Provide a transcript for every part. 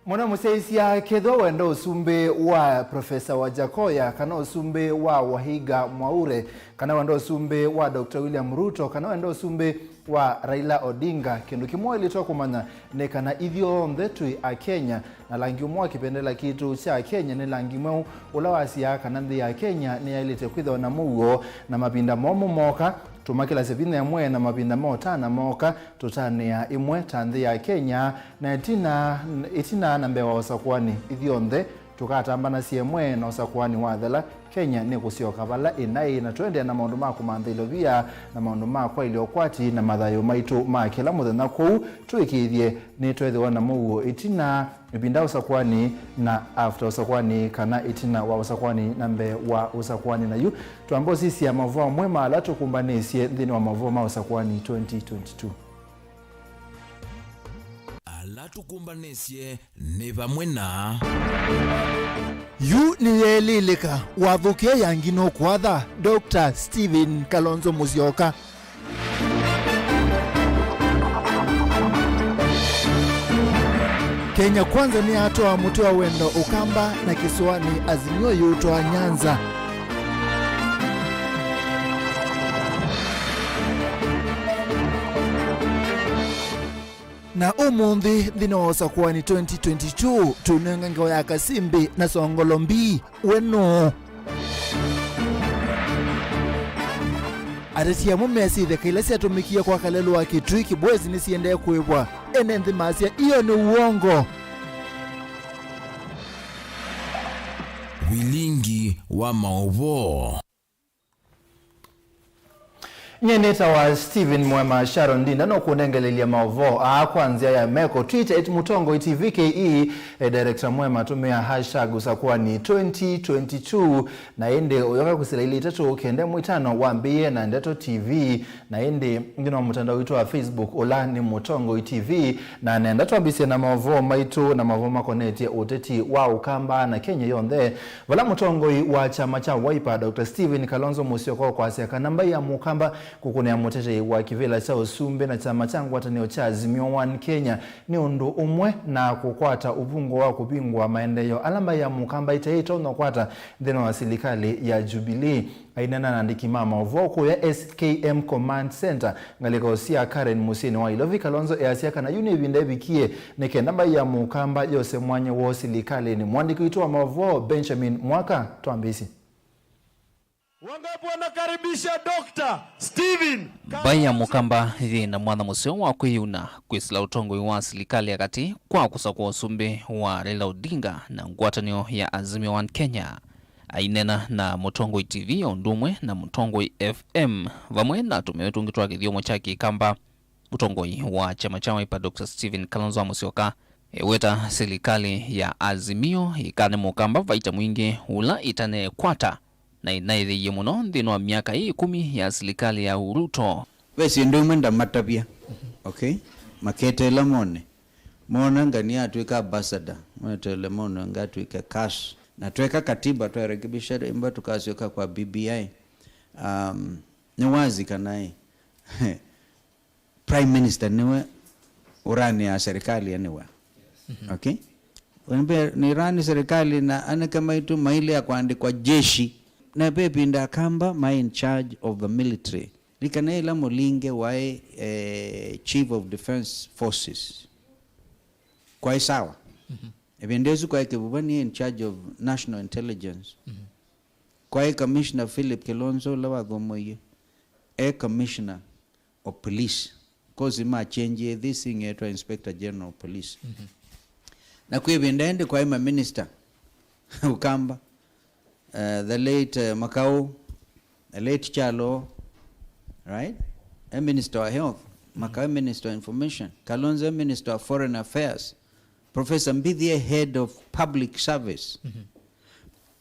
Mwana museisia kedho wendo usumbe wa Profesa Wajakoya kana usumbe wa Wahiga Mwaure kana wendo usumbe wa Dr. William Ruto kana wendo usumbe wa Raila Odinga kindu kimwe ilitoa kumanya ne kana ithio mthetu a Kenya na langi umwe kipendela kitu cha Kenya ne langi mwe ulawasia kana nthi ya Kenya ne ilite kwitho na mugo na mapinda momo moka tumakila sevina ya mwe na mapinda mota na moka tutane ya imwe tanthi ya Kenya na itina na mbewa osakwani ithionthe tukatamba na siemwe na osakwani wathela Kenya ni kusioka bala inai na twende na maundu ma kumantha via na maundu ma kwa iliokwati na mathayo maitu ma kila muthenya kou twikithie ni twethiwa na muo itina ibinda usakwani na after usakwani kana itina wa usakwani na mbe wa usakwani na yu tuambo sisi ya Mauvoo MUEMA ala tukumbanisye nthini wa Mauvoo ma usakwani 2022 ala tukumbanisye ni vamwe na yu ni yelilika wathukia yangino kwatha Dr. Stephen Kalonzo Musyoka Kenya kwanza ni atoa muti wa wendo ukamba na kisiwani Azimio yutoa Nyanza na umundi thino osakwani 2022 tunenga ngao ya Kasimbi na Songolombi weno Aretia mumesi the kilesi atumikia kwa kalelu wa kitui kibwezi nisiende kuibwa ene nthi masia iyo ni uongo Vilingi wa Mauvoo Nyeneta wa Stephen MUEMA Sharon Dinda no kunengelelia Mauvoo kwanzia ya meko Twitter @mutongo itvke director MUEMA tumia hashtag usakwani 2022 na ende uyoka kusilaili tatu kende mwitano wambie na ndeto TV na ende ngino mutandao wetu wa Facebook olani mutongo TV na nenda tuambise na Mauvoo maitu na Mauvoo makoneti uteti wa ukamba na Kenya yonthe vala mutongo wa chama cha Wiper Dr. Stephen Kalonzo Musyoka kwa siaka namba ya mukamba kukune ya mutete wa kivela cha usumbe na chama changu watanio cha Azimio 1 Kenya ni undu umwe na kukwata ubungo wa kupingwa maendeleo alamba ya mukamba itaito no kwata ndeno wa serikali ya Jubilee ainana na ndikima Mauvoo ya SKM Command Center ngaliko usia Karen Musini wa Ilovi Kalonzo easia kana yuni vinde bikie neke namba ya mukamba yose mwanye wa serikali ni mwandiki witu wa Mauvoo Benjamin Mwaka tuambisi wangapi wanakaribisha Dr. Stephen Baya mukamba hivi na mwana museo wa kuyuna kwisila utongo wa serikali ya kati kwa kusakwa usumbe wa Raila Odinga na ngwatanio ya Azimio 1 Kenya ainena na Mutongo TV ondumwe na Mutongo FM vamwe na tumewetu ngitwa kithiomo chaki kamba Mutongo wa chama cha Wiper Dr. Stephen Kalonzo Musyoka weta serikali ya Azimio ikane mukamba vaita mwingi ula itane kwata na inaithiye muno nthino wa miaka hii 10 ya serikali ya Ruto wesi ndumenda matapia okay maketela mona ngani atwika ambassador mona tele mona ngatwika cash na tweka katiba twarekebisha imba tukasioka kwa BBI ni wazi kanai prime minister niwe urani ya serikali aniwa okay ni rani serikali na ana kama itu maile ya kuandikwa jeshi na pepe nda kamba my in charge of the military likanela mulinge wae chief of defense forces kwa sawa ebendezu kwa kebubani in charge of national intelligence kwa commissioner Philip Kilonzo lawa gomoye commissioner of police cause ma change this thing to Inspector General of Police. Na kuibindende kwa ima minister Ukamba, the late Makau, the late Chalo, right? A Minister of Health, Makau Minister of Information, Kalonzo Minister of Foreign Affairs, Professor Mbithia Head of Public Service.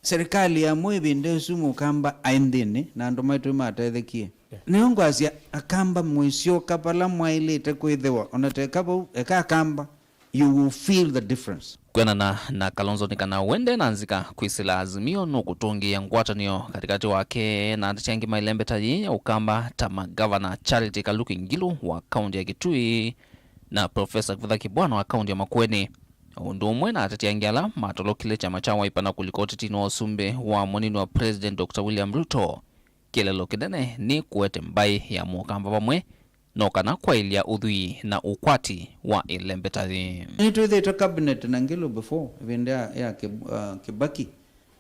Serikali ya muibinde sumu Ukamba aindini na ndomaitu imatethekie. Niongo asia akamba mwisio kapala mwailite kuidhewa. Onatekabu eka akamba, you will feel the difference. Kwenana na Kalonzo nikana wende na nzika kuisila azimio no kutungi ya ngwatanio katikati wake na atichangi mailembe taji ya Ukamba tama Governor Charity Kaluki Ngilu wa kaunti ya Kitui na Professor Kivutha Kibwana wa kaunti ya Makueni. Undu umwe na atatiangiala matolo kile chama cha Wiper na kulikoti tino wasumbe wa monini wa President Dr. William Ruto. Kile lokidene ni kuwete mbai ya Mukamba pamwe nokana kwa ilia udhui na ukwati wa ilembetari. Into the cabinet na Ngilu before even ya Kibaki.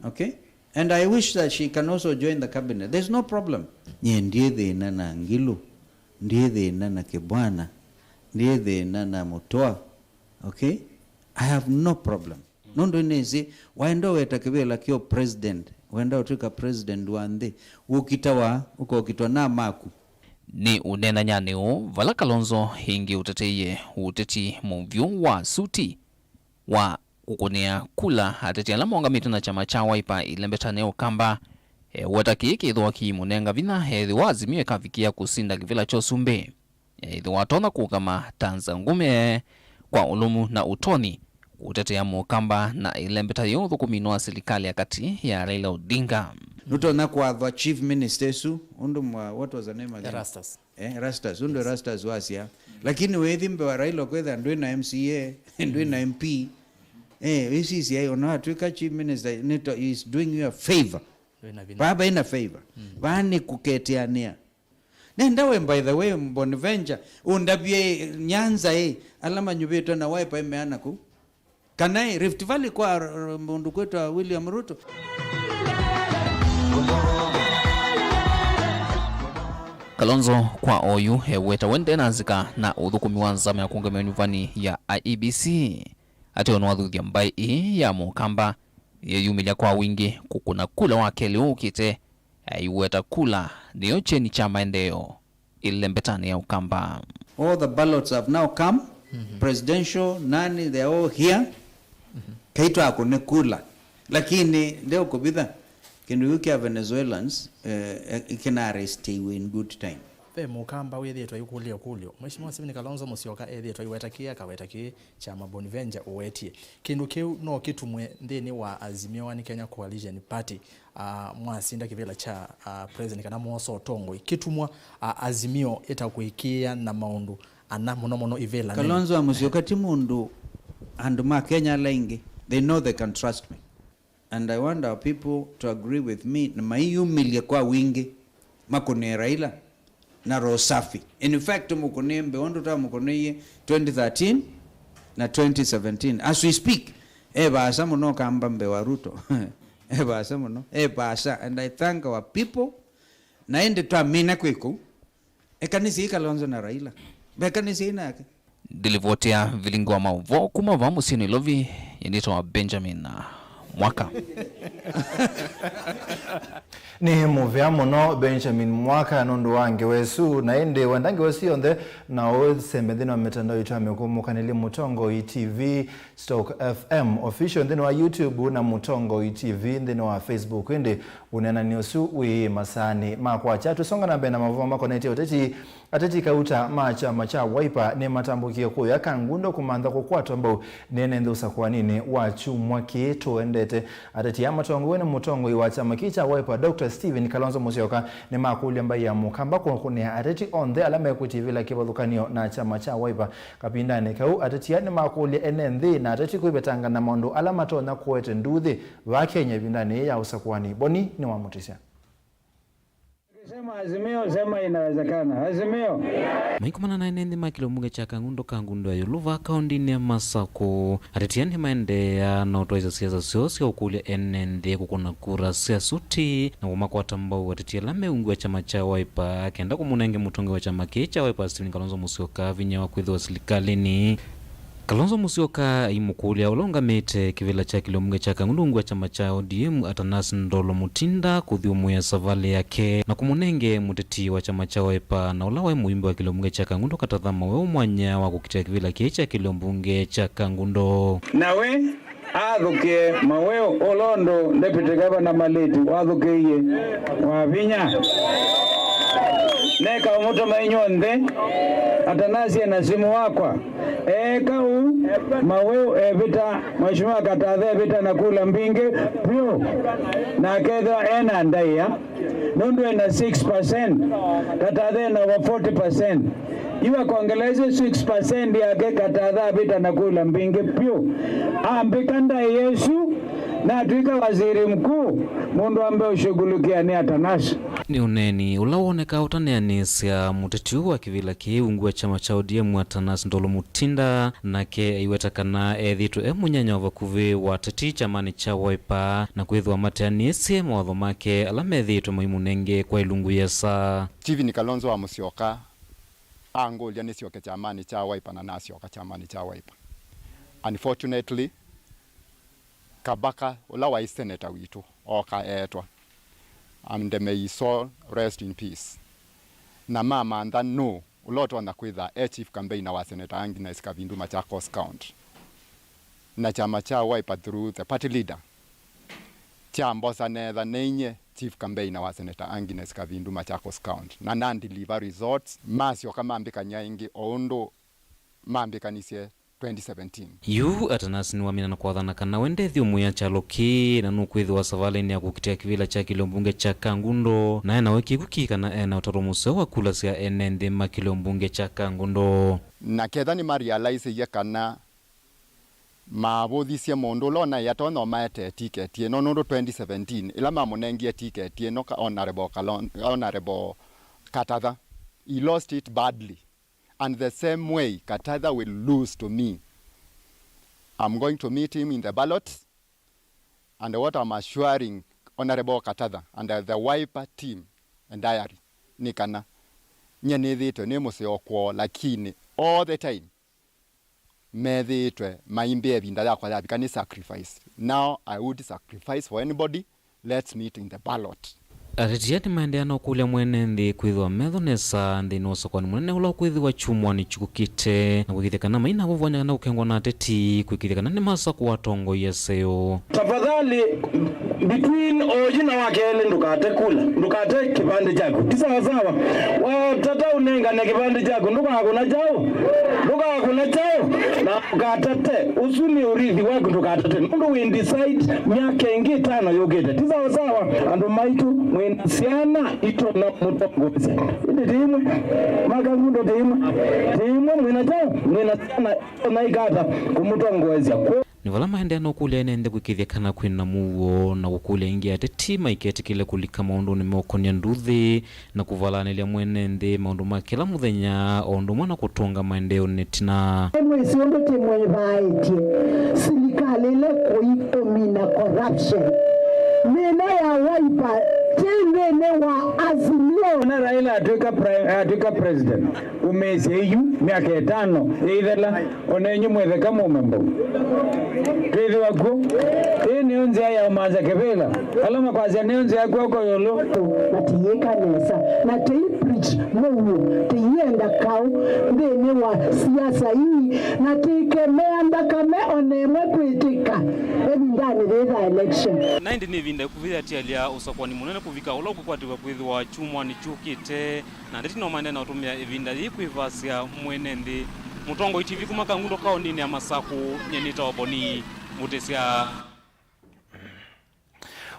Okay? And I wish that she can also join the cabinet. There's no problem. Nye ndiye the na Ngilu, ndiye the na Kibwana, ndiye the na Mutoa. Okay? I have no problem. Nondo inezi waendo wetakibela kio president. Waenda utuka president wande ukitwa na maku. Ni unena nyaneo vala Kalonzo hingi uteti Mauvoo wa suti wa kukunea kula ateti ala mongamiti na chama cha Wiper ilembetane Ukamba watakiki idhuwa ki munenga vina idhuwa azimio kafikia kusinda kivila chosumbe idhuwa tona kukama tanza ngume kwa ulumu na utoni utetea Ukamba na ilembetane yudhu kuminua serikali ya kati ya Raila Odinga. Nuto na kwa the chief minister su what was the name again? Rastas. Rastas Rastas wasia. Lakini wethi mbe wa Raila kwetha ndwe na MCA, ndwe na MP. This ya ona tuika chief minister nito is doing you a favor. Baba ina favor. Bani kuketiania. Nenda by the way Bonaventure undabye Nyanza alama nyubeto na Wiper imeana ku. Kanai Rift Valley kwa mundu kwetu William Ruto. Kalonzo kwa oyu heweta wende nazika na udhukumi wanzama ya kunga menyuvani ya IEBC. Ati onuadhudia mbai ya Mukamba yeyumilia kwa wingi kukuna kula wakeli ukite iweta kula niyo cheni cha maendeo ilembetani ya Ukamba. All the ballots have now come. Presidential, nani, they are all here. Kaito akune kula. Lakini ndeo kubitha. Can we care Venezuelans can arrest you in good time? Pe Mukamba wethe twa yukulio kulio. Mheshimiwa Stephen Kalonzo Musyoka ethe twa iwetakia kawetaki chama Bonaventure owetie. Kindu kiu no kitumwe ndini wa Azimio One Kenya Coalition Party mwasinda kivela cha President kana Moso Otongoi. Kitumwa Azimio etakuikia na maundu ana muno ivela. Kalonzo Musyoka timundu anduma Kenya laingi. They know they can trust me. And I want our people to agree with me. Na maiyumilia kwa wingi makone Raila na Rosafi. In fact, mukone mbeondo ta mukone 2013 na 2017. As we speak, baasa muno kamba mbewa Ruto. Baasa muno. Baasa. And I thank our people. Na ende tuwa mina kweku. Kanisi Kalonzo na Raila. Kanisi inake. Dilivotia Vilingi wa Mauvoo kumava musini lovi yendito wa Benjamin Mwaka. Ni muvya muno Benjamin Mwaka nundu wange wesu na ende wandange wesi onde na ose medhino mitandao itame kumukanili Mutongo TV Stock FM official ndino wa YouTube na Mutongo TV ndino wa Facebook ende unena niosu wi masani makwa chatu songa na bena Mauvoo mako neti ateti kauta macha Wiper ne matambukie ko yakangundo kumandha kokwato ambao nene ndosa kwa nini wachumwa kieto endete ateti amatongo wene Mutongo iwacha makicha Wiper Dr. Stephen Kalonzo Musyoka ne makuli ambaye ya Mukamba kunia ateti on the alama ku TV la kibalukanio na chama cha Wiper kapinda ne kau ateti ne makuli enenthi na ateti kuibetanga na mondo alama to na kuwete nduthi wa Kenya bindane ya usakwani boni ni wa mutisia Azimio sema inawezekana. Azimio. Maikumana na nende makilo munge cha kangundo ya yuluva kaundini ya Masako. Atitiani maende ya na utoiza siasa sio ukulia enende kukuna kura siasuti na umako watambao atitia lame ungu wa chama cha Wiper kenda kumunenge mutonge wa chama cha Wiper Stephen Kalonzo Musyoka vinya wa kwitho silikalini. Kalonzo Musyoka imukulia ulonga mete kivila cha kilomunge cha kangundu wa chama cha ODM Atanas Ndolo Mutinda kuthiumu ya savale yake na kumunenge muteti wa chama cha Wiper na ulawa muimbo wa kilomunge cha kangundu katathama we umwanya wa kukitia kivila cha kilomunge cha kangundo. Nawe athuke maweo olondo deputy governor Maleti wathuke iye wavinya neka umuto mainyonde Atanasi na simu wakwa kau maweo evita mheshimiwa Katathe evita na kula mbinge pio na kedha ena ndaya nundu na 6% Katathe na 40% iwa kuongeleze 6% yake Katathe evita na kula mbinge pio ambikanda Yesu na tuika waziri mkuu mundu ambaye ushughulikia ni Atanasi ni uneni ulawoneka utaneanisya muteti wa kivila kiungu wa chama cha ODM Atanas Ndolo Mutinda nake iwetakana ethitu munyanya wa kuvi wa teti chamani cha Wiper na kwithwa mateanisye mawatho make alamethitwe maimunenge kwa ilungu yesa. Stephen Kalonzo wa Musyoka angolia nisyoke chamani cha Wiper na nasyoka chamani cha Wiper. Unfortunately kabaka ula wa senator witu oka etwa and may his soul rest in peace. Na mama and then no uloto na kwitha chief campaigner wa senator Agnes Kavindu Machakos County na chama cha Wiper through the party leader chambosa netha nenye chief campaigner wa senator Agnes Kavindu Machakos County na non-deliver results masyo kama ambika nyaingi ondo mambika nisye 2017. Yu Atanas ni wamina na kuadhana kana wende thiumu ya chaloki na nukwithu wa savaleni ya kukitia kivila cha kilombunge cha kangundo na ena weki kukika na ena utarumusa wa kula siya enende makilombunge cha kangundo. Na ketha ni ma-realize ye kana mabuthisye mundu lona yatono maete ticket ye no 2017 ila mamunengie ticket ye no ka honorable Katathe. He lost it badly. And the same way, Katathe will lose to me. I'm going to meet him in the ballot. And what I'm assuring Honorable Katathe and the Wiper team and diary, nikana, nyenithitwe ni musyo lakini all the time, methitwe maimbe binda yakwa yabika ni sacrifice. Now I would sacrifice for anybody. Let's meet in the ballot. Atitiati maendeano kulia mwene ndi kwithwa metho nesa ndi nosa kwa ni mwene ula kwithwa chumwa ni chukukite na kwithikana maina vuvwanya na ukengwa na ateti kwithikana ni masa kuwatongo yeseo. Tafadhali between ojina wakele ndukate kipande chako tisa sawa watata unenga na kipande chako ndukakuna chao na ukatate usuni urithi wako ndukatate ndu we decide miaka ingi 5 yogete tisa sawa andu maitu mwenasiana ito na mutongozi indi timwe makangundo timwe mwenasiana na igata kumutongozi ni vala maendeano kulia enende kwikithikana kwina Mauvoo na kukulia ingi ateti maiketikile kulika maundu ni meokonia nduthi na kuvalanilia mwene ndi maundu makila muthenya ondu mwana kutunga maendeo netina mwezi ondo temwe vaetie serikali ile kuitomina corruption nene ya Wiper nene wa Azimio na Raila atuika president umezi eyu miaka 5 eithela onenyu mwethe kama umembo twethi wako ni onzi ya umanza kevela alama kwazia ni onzi ya kwako yolo natiyeka nesa na tei preach Mauvoo tiyenda kau nene wa siasa hii na tikemea ndakame onemwe kwitika ebindani vetha election na ndi ni vinda kuvitha tialia usakwani munene kuvika ulo kukwatiwa kwithwa chumwa ni chukite na nditi no mande na utumia evinda yikwivasia mwene ndi mutongo TV kuma kangundo kaundini ya Masaku nyenita waboni mutesia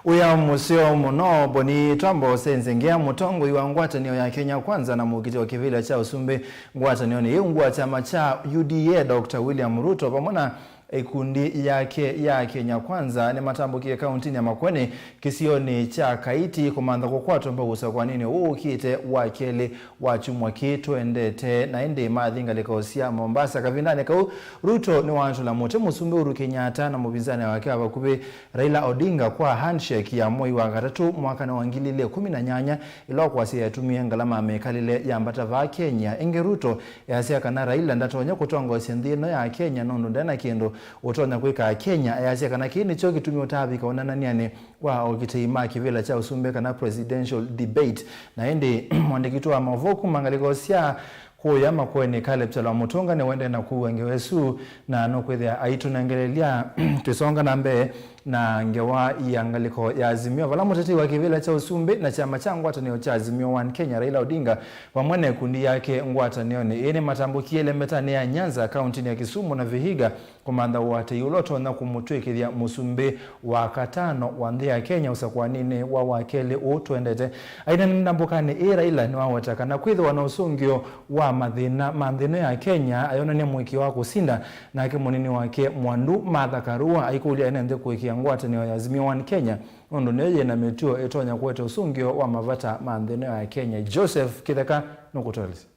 uya musio muno boni twambo senzengea mutongo iwa ngwatanio ya Kenya Kwanza na mukiti wa kivila cha usumbe ngwatanio ni ngwa chama cha UDA Dr. William Ruto pamona ikundi yake ya Kenya Kwanza ni matambukie kaunti ya Makueni kisioni cha Kaiti kumanda kukwato mbagusa kwa nini ukite wakeli wachumwa kitu endete na ende mathinga likosia Mombasa kavindane kau Ruto ni wantu la mote musumbe Uhuru Kenyatta na mubizani wake abakubi Raila Odinga kwa handshake ya mwei wa gatatu mwaka na wangilile 18 ilo kwa siya tumia ngalama amekalile ya mbata va Kenya inge Ruto ya siya kana Raila ndatonya kutongo sendino ya Kenya nondo ndana kiendo utonya kuika Kenya ya siya kana kini choki tumia utabi kaona naniane wa okiteima kivila cha usumbe kana presidential debate na ende mwandikitu wa Mauvoo kumangaliko siya kuya Makueni Caleb Chalwa Mutunga ni wende na kuwengewesu na nokwethia aitunangelelia tusonga nambe na ngewa iangaliko ya Azimio vala muteti wa kivila cha usumbe na chama cha ngwatanio cha Azimio One Kenya Raila Odinga wamwene kundi yake ngwatanio ni ene matambukie lemetane ya Nyanza kaunti ya Kisumu na Vihiga kumanda wate yuloto na kumutwekithia musumbe wa katano wa ndhi ya Kenya usakwanine wa wakele utwendete aina nambukane Raila ni wawataka na kwithwa na usungio wa mandhino ya Kenya ayona ni mwiki wa kusinda na kimunini wake Mwandu Martha Karua aikulia ene kuikia ngwatanio ya Azimio One Kenya ondo neye na metuo etonya kwete usungio wa mavata mandhino ya Kenya. Joseph Kitheka nukutolisi.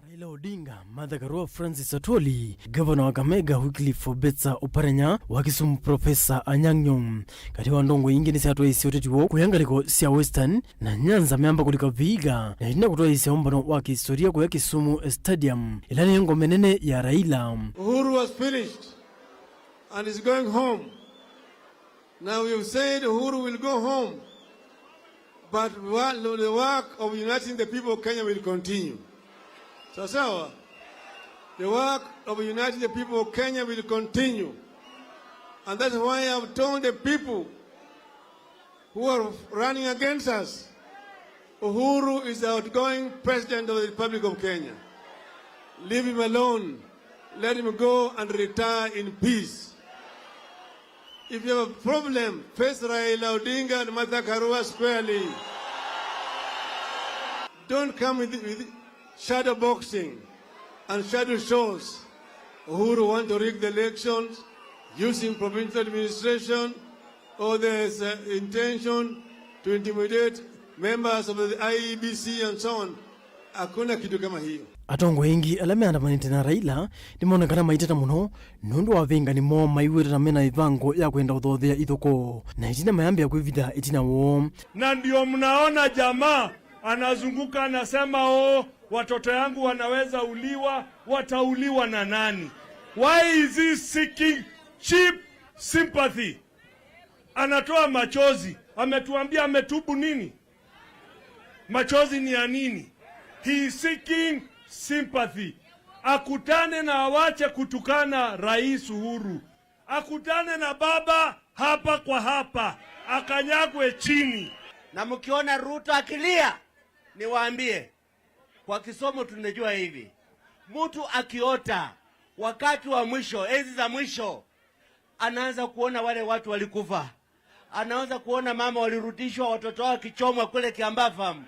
Raila Odinga, Martha Karua, Francis Atwoli, Governor wa Kakamega Wycliffe Obetsa Oparanya, wa Kisumu Professor Anyang' Nyong'o. Kati wa ndongo ingine siatwa isi otetiwo kuyangaliko siya Western na Nyanza meamba kulika Vihiga na itina kutoa isi ombano wa kihistoria kuya Kisumu Stadium ilani yengo menene ya Raila. Uhuru was finished and is going home. Now we have said Uhuru will go home, but the work of uniting the people of Kenya will continue. So, the work of uniting the people of Kenya will continue. And that's why I have told the people who are running against us, Uhuru is the outgoing president of the Republic of Kenya. Leave him alone. Let him go and retire in peace. If you have a problem, face Raila Odinga and Martha Karua squarely. Don't come with shadow boxing and shadow shows. Uhuru want to rig the elections using provincial administration, or there's intention to intimidate members of the IEBC and so on. Hakuna kitu kama hiyo. Atongo ingi alame andamanite na Raila nimonekana maiteta muno nundu wa venga ni mo maiwira na mena ivango ya kwenda uthothea ithoko na itina mayambi ya kwivitha itina wo. Na ndio mnaona jamaa anazunguka anasema watoto yangu wanaweza uliwa, watauliwa na nani? Why is he seeking cheap sympathy? Anatoa machozi. Ametuambia ametubu nini? Machozi ni ya nini? He is seeking sympathy. Akutane na awache kutukana Rais Uhuru. Akutane na baba hapa kwa hapa. Akanyagwe chini. Na mkiona Ruto akilia, niwaambie, kwa kisomo tunajua hivi. Mtu akiota wakati wa mwisho, enzi za mwisho, anaanza kuona wale watu walikufa. Anaanza kuona mama walirudishwa, watoto wao kichomwa kule Kiambafamu.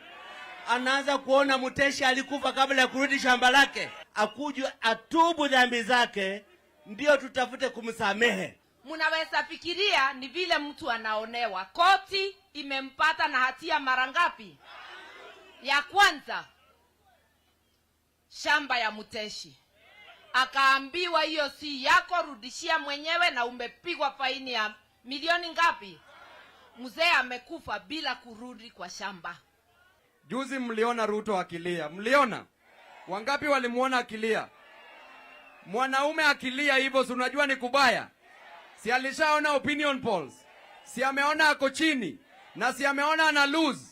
Anaanza kuona Muteshi alikufa kabla ya kurudi shamba lake. Akuje atubu dhambi zake, ndio tutafute kumsamehe. Munaweza fikiria ni vile mtu anaonewa. Koti imempata na hatia mara ngapi? Ya kwanza, shamba ya Muteshi. Akaambiwa hiyo si yako, rudishia mwenyewe, na umepigwa faini ya milioni ngapi? Mzee amekufa bila kurudi kwa shamba. Juzi mliona Ruto akilia. Mliona? Wangapi walimuona akilia? Mwanaume akilia hivyo si unajua ni kubaya? Si alishaona opinion polls? Si ameona ako chini? Na si ameona ana lose?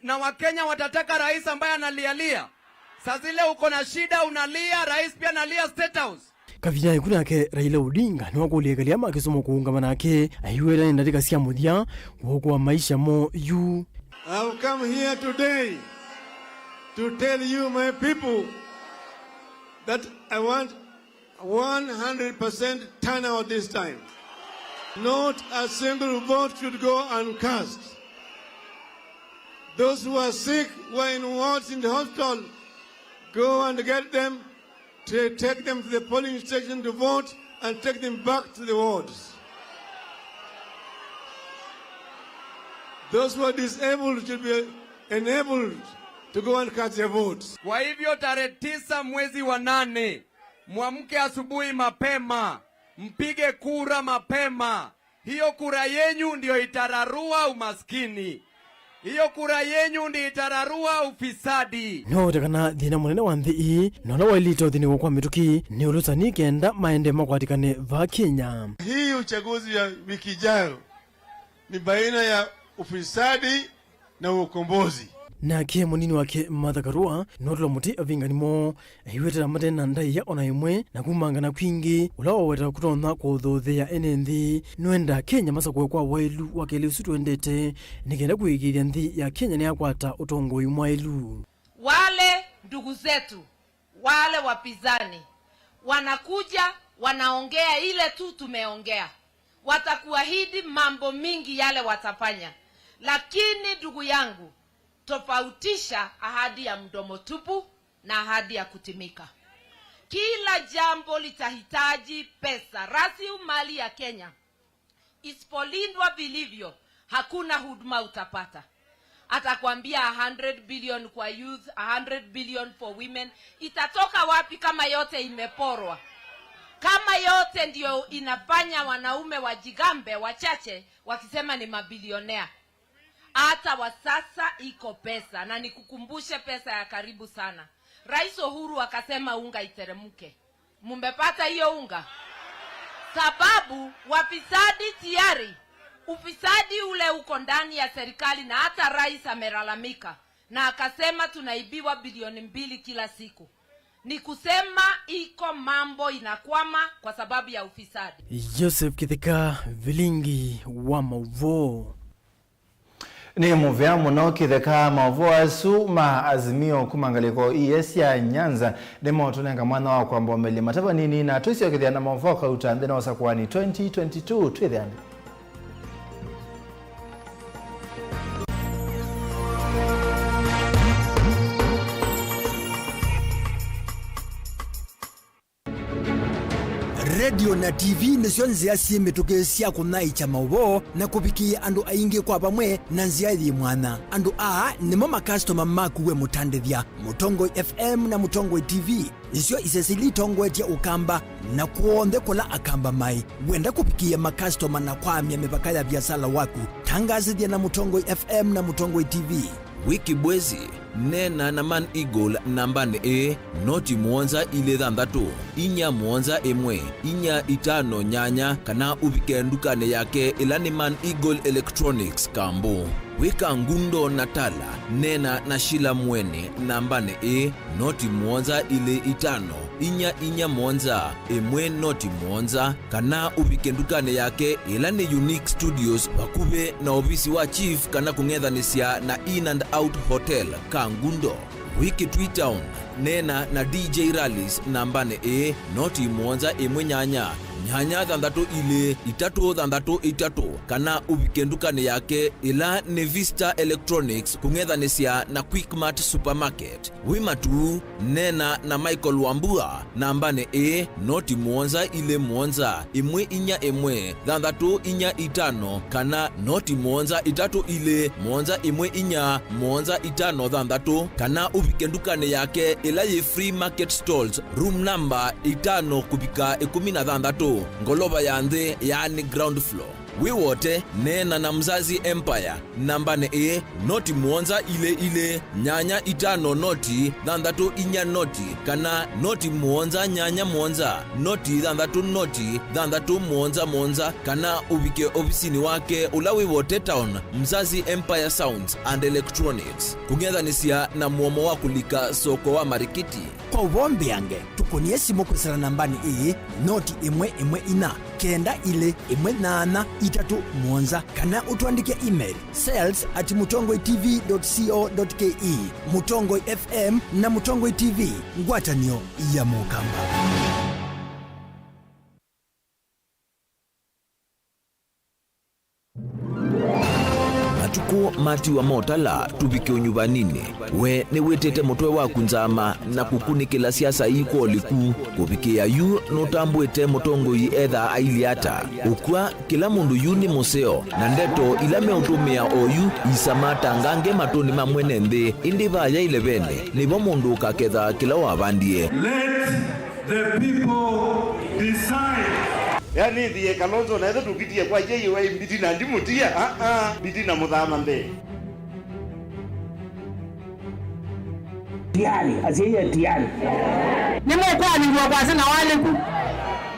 Na Wakenya watataka rais ambaye analialia. Sasa zile uko na shida unalia, rais pia analia State House. Kavinya ikuna yake Raila Odinga ni wako uliekalia makisomo kuungama nake ayiwera ndatika sia muthia woko wa maisha mo yu. I've come here today to tell you, my people, that I want 100% turnout this time. Not a single vote should go uncast. Those who are sick, who are in wards in the hospital, go and get them take them to the polling station to vote and take them back to the wards. Those who are disabled should be enabled to go and cast their votes. Kwa hivyo tarehe 9 mwezi wa 8, mwamke asubuhi mapema, mpige kura mapema. Hiyo kura yenyu ndio itararua umaskini. Hiyo kura yenyu ndio itararua ufisadi. No takana thina munene wa nthi nola wailito thini kwa mituki ni ulusani kenda maende makwatikane va Kenya. Hii uchaguzi ya wiki ijayo ni baina ya ufisadi na ukombozi. Na kie munini wake Martha Karua notula muti avinganimo hiwetera matena ndai ya ona imwe na kumangana kwingi ulawa weta kutona kwa uthothea enenthi nwenda Kenya masakwe kwa wailu wakele usituendete nikenda kuigiria nthi ya Kenya ni akwata utongoi mwailu. Wale ndugu zetu, wale wapinzani wanakuja wanaongea ile tu tumeongea, watakuahidi mambo mingi yale watafanya, lakini ndugu yangu, tofautisha ahadi ya mdomo tupu na ahadi ya kutimika. Kila jambo litahitaji pesa. Rasilimali ya Kenya isipolindwa vilivyo, hakuna huduma utapata. Atakwambia 100 billion kwa youth, 100 billion for women. Itatoka wapi kama yote imeporwa? Kama yote ndio inafanya wanaume wajigambe wachache wakisema ni mabilionea. Hata wa sasa iko pesa, na nikukumbushe pesa ya karibu sana. Rais Uhuru akasema unga iteremke. Mumepata hiyo unga? Sababu wafisadi tayari. Ufisadi ule uko ndani ya serikali, na hata rais amelalamika na akasema tunaibiwa bilioni 2 kila siku. Ni kusema iko mambo inakwama kwa sababu ya ufisadi. Joseph Kithika, Vilingi wa Mauvoo. Ni muvya muno Kithika Mauvoo asu azimio kumangaliko ES ya Nyanza demo tunenga mwana wa kwa mbomeli mataba nini na tuisio kithiana Mauvoo kauta ndena wasakuwani 2022 twithiani. Radio na TV nisio nzia siemituke sia kunaicha Mauvoo na kupikia andu aingi kwa pamwe na nzia ithi mwana. Andu nimo makastoma makuwe mutandithia Mutongo FM na Mutongo TV. Nisio isesili tongwetia ukamba na kuonde kula akamba mai. Wenda kupikia makastoma na kwamia mipaka ya biashara waku. Tangazithia na Mutongo FM na Mutongo TV. Wiki bwezi nena na Man Eagle nambane noti mwonza ile thandatu inya mwonza emwe inya itano nyanya kana ubikendukane yake ilani Man Eagle Electronics kambo. Wika ngundo Natala nena na Shila Mwene nambane noti mwonza ile itano inya mwonza emwe noti mwonza kana ubikendukane yake ilani Unique Studios bakube na ofisi wa chief kana kungethanisia na In and Out Hotel Kangundo. Wiki Tweetown nena na DJ Rallies nambane noti mwonza emwe nyanya thandatu ile itatu kana ubikendukane yake ila Nevista Electronics kungethanisia na Quickmart Supermarket. Wimatu nena na Michael Wambua nambane noti mwonza ile mwonza imwe inya emwe thandatu inya itano kana noti mwonza itatu ile mwonza imwe inya mwonza itano thandatu kana ubikendukane yake ila ye Free Market Stalls room number 5 kubika 16 ngoloba ya ndhe yani ground floor. Wiwote nena na Mzazi Empire nambane noti mwonza ile nyanya itano noti thandatu inya noti kana noti mwonza nyanya mwonza noti thandatu mwonza kana ubike ofisini wake ula Wiwote Town Mzazi Empire Sounds and Electronics kungethanisia na muomo wa kulika soko wa marikiti. Kwa uvombi yange tukonie simu kusala nambani noti imwe ina kenda ile imwe nana itatu mwonza kana utuandike email sales@mutongotv.co.ke. Mutongo FM na Mutongo TV ngwatanio ya mukamba. yu mati wa motala tubike unyubanini we ni wetete mutwe wa kunzama na kukunikila siasa iko liku kubike ya yu notambwete mutongo yi etha ailiata ukwa kila mundu yu ni museo na ndeto ilame utumia oyu isamata ngange matoni mamwene nthi indi vaya ilevene nivo mundu kaketha kila wabandie. Let the people decide. Yani ndiye Kalonzo na tukitie kwa yeye wa mbiti na ndimutia mbiti na mudhama mbe tiari asiye tiari Nimekuwa kwa sana wale ku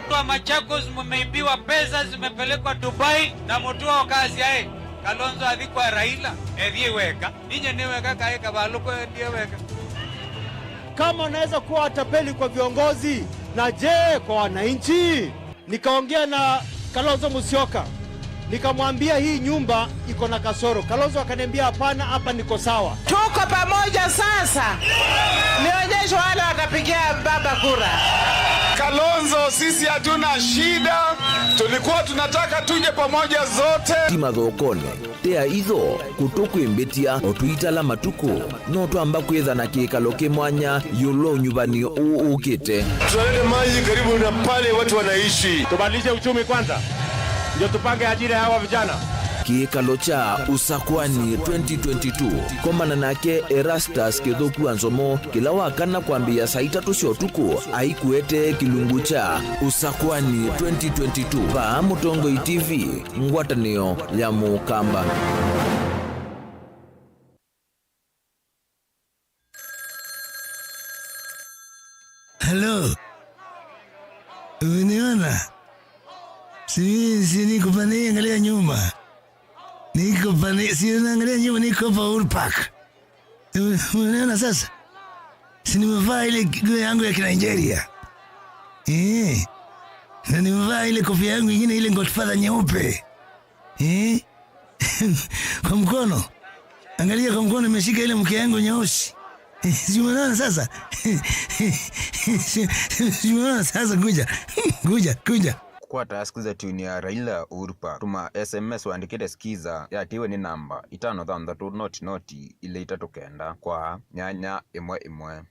kwa Machakos mmeibiwa pesa zimepelekwa Dubai na mtu wa kazi yake Kalonzo adikwa Raila ediweka ninye niweka kaeka baluko ediweka. Kama unaweza kuwa watapeli kwa viongozi na je kwa wananchi? Nikaongea na Kalonzo Musyoka, nikamwambia hii nyumba iko na kasoro. Kalonzo akaniambia hapana, hapa niko sawa. Tuko pamoja sasa, nionyeshe wale watapigia baba kura. Kalonzo, sisi hatuna shida, tulikuwa tunataka tuje pamoja zote. Timathokone tea itho kutukwimbĩtia otwitala matuku no twamba kwithana kikalo kimwanya yulo nyumbani ukite. Tunaleta maji karibu na pale watu wanaishi. Tubadilishe uchumi kwanza ndio tupange ajira hawa vijana. Kikalo cha usakwani 2022 komana nake Erastus Kithuku Anzomo kila wakana kwambia saa 3 cia utuku aikuete kilungu cha usakwani 2022 ba Mutongo TV ngwatanio ya Mukamba. Hello. Uniona? Si niko pale angalia nyuma. Niko pale si naangalia nyuma niko pa Uhuru Park. Unaona sasa? Si nimevaa ile nguo yangu ya Nigeria. Na nimevaa ile kofia yangu nyingine ile Godfather nyeupe. Kwa mkono. Angalia kwa mkono nimeshika ile mke yangu nyeusi. Si unaona sasa? Si unaona sasa kuja. Kwa taskiza tuni ya Raila Uhuru Park tuma SMS waandikite skiza yatiwe ni namba 533 noti ile itatokenda kwa nyanya imwe.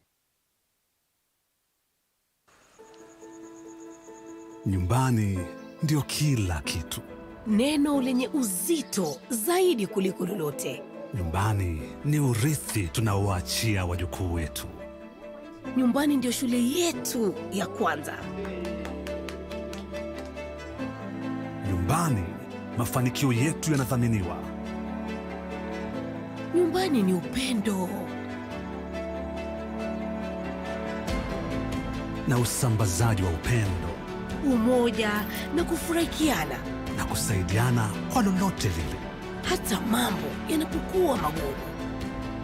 Nyumbani ndio kila kitu. Neno lenye uzito zaidi kuliko lolote. Nyumbani ni urithi tunaoachia wajukuu wetu. Nyumbani ndio shule yetu ya kwanza. Nyumbani mafanikio yetu yanathaminiwa. Nyumbani ni upendo na usambazaji wa upendo, umoja na kufurahikiana na kusaidiana kwa lolote lile, hata mambo yanapokuwa magumu.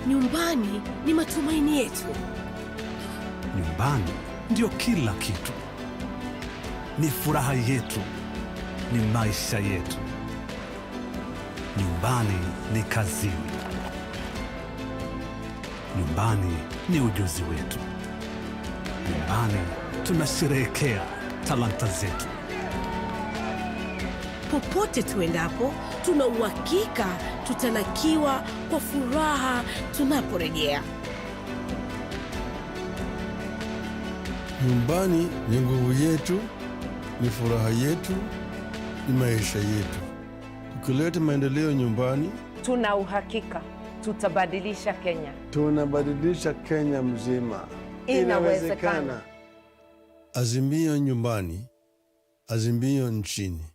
Nyumbani ni matumaini yetu. Nyumbani ndio kila kitu. Ni furaha yetu, ni maisha yetu. Nyumbani ni kazini. Nyumbani ni ujuzi wetu. Nyumbani tunasherehekea talanta zetu. Popote tuendapo, tuna uhakika tutalakiwa kwa furaha tunaporejea. Nyumbani ni nguvu yetu, ni furaha yetu, ni maisha yetu. Tukileta maendeleo nyumbani, tuna uhakika tutabadilisha Kenya. Tunabadilisha Kenya mzima. Inawezekana. Azimio nyumbani, azimio nchini.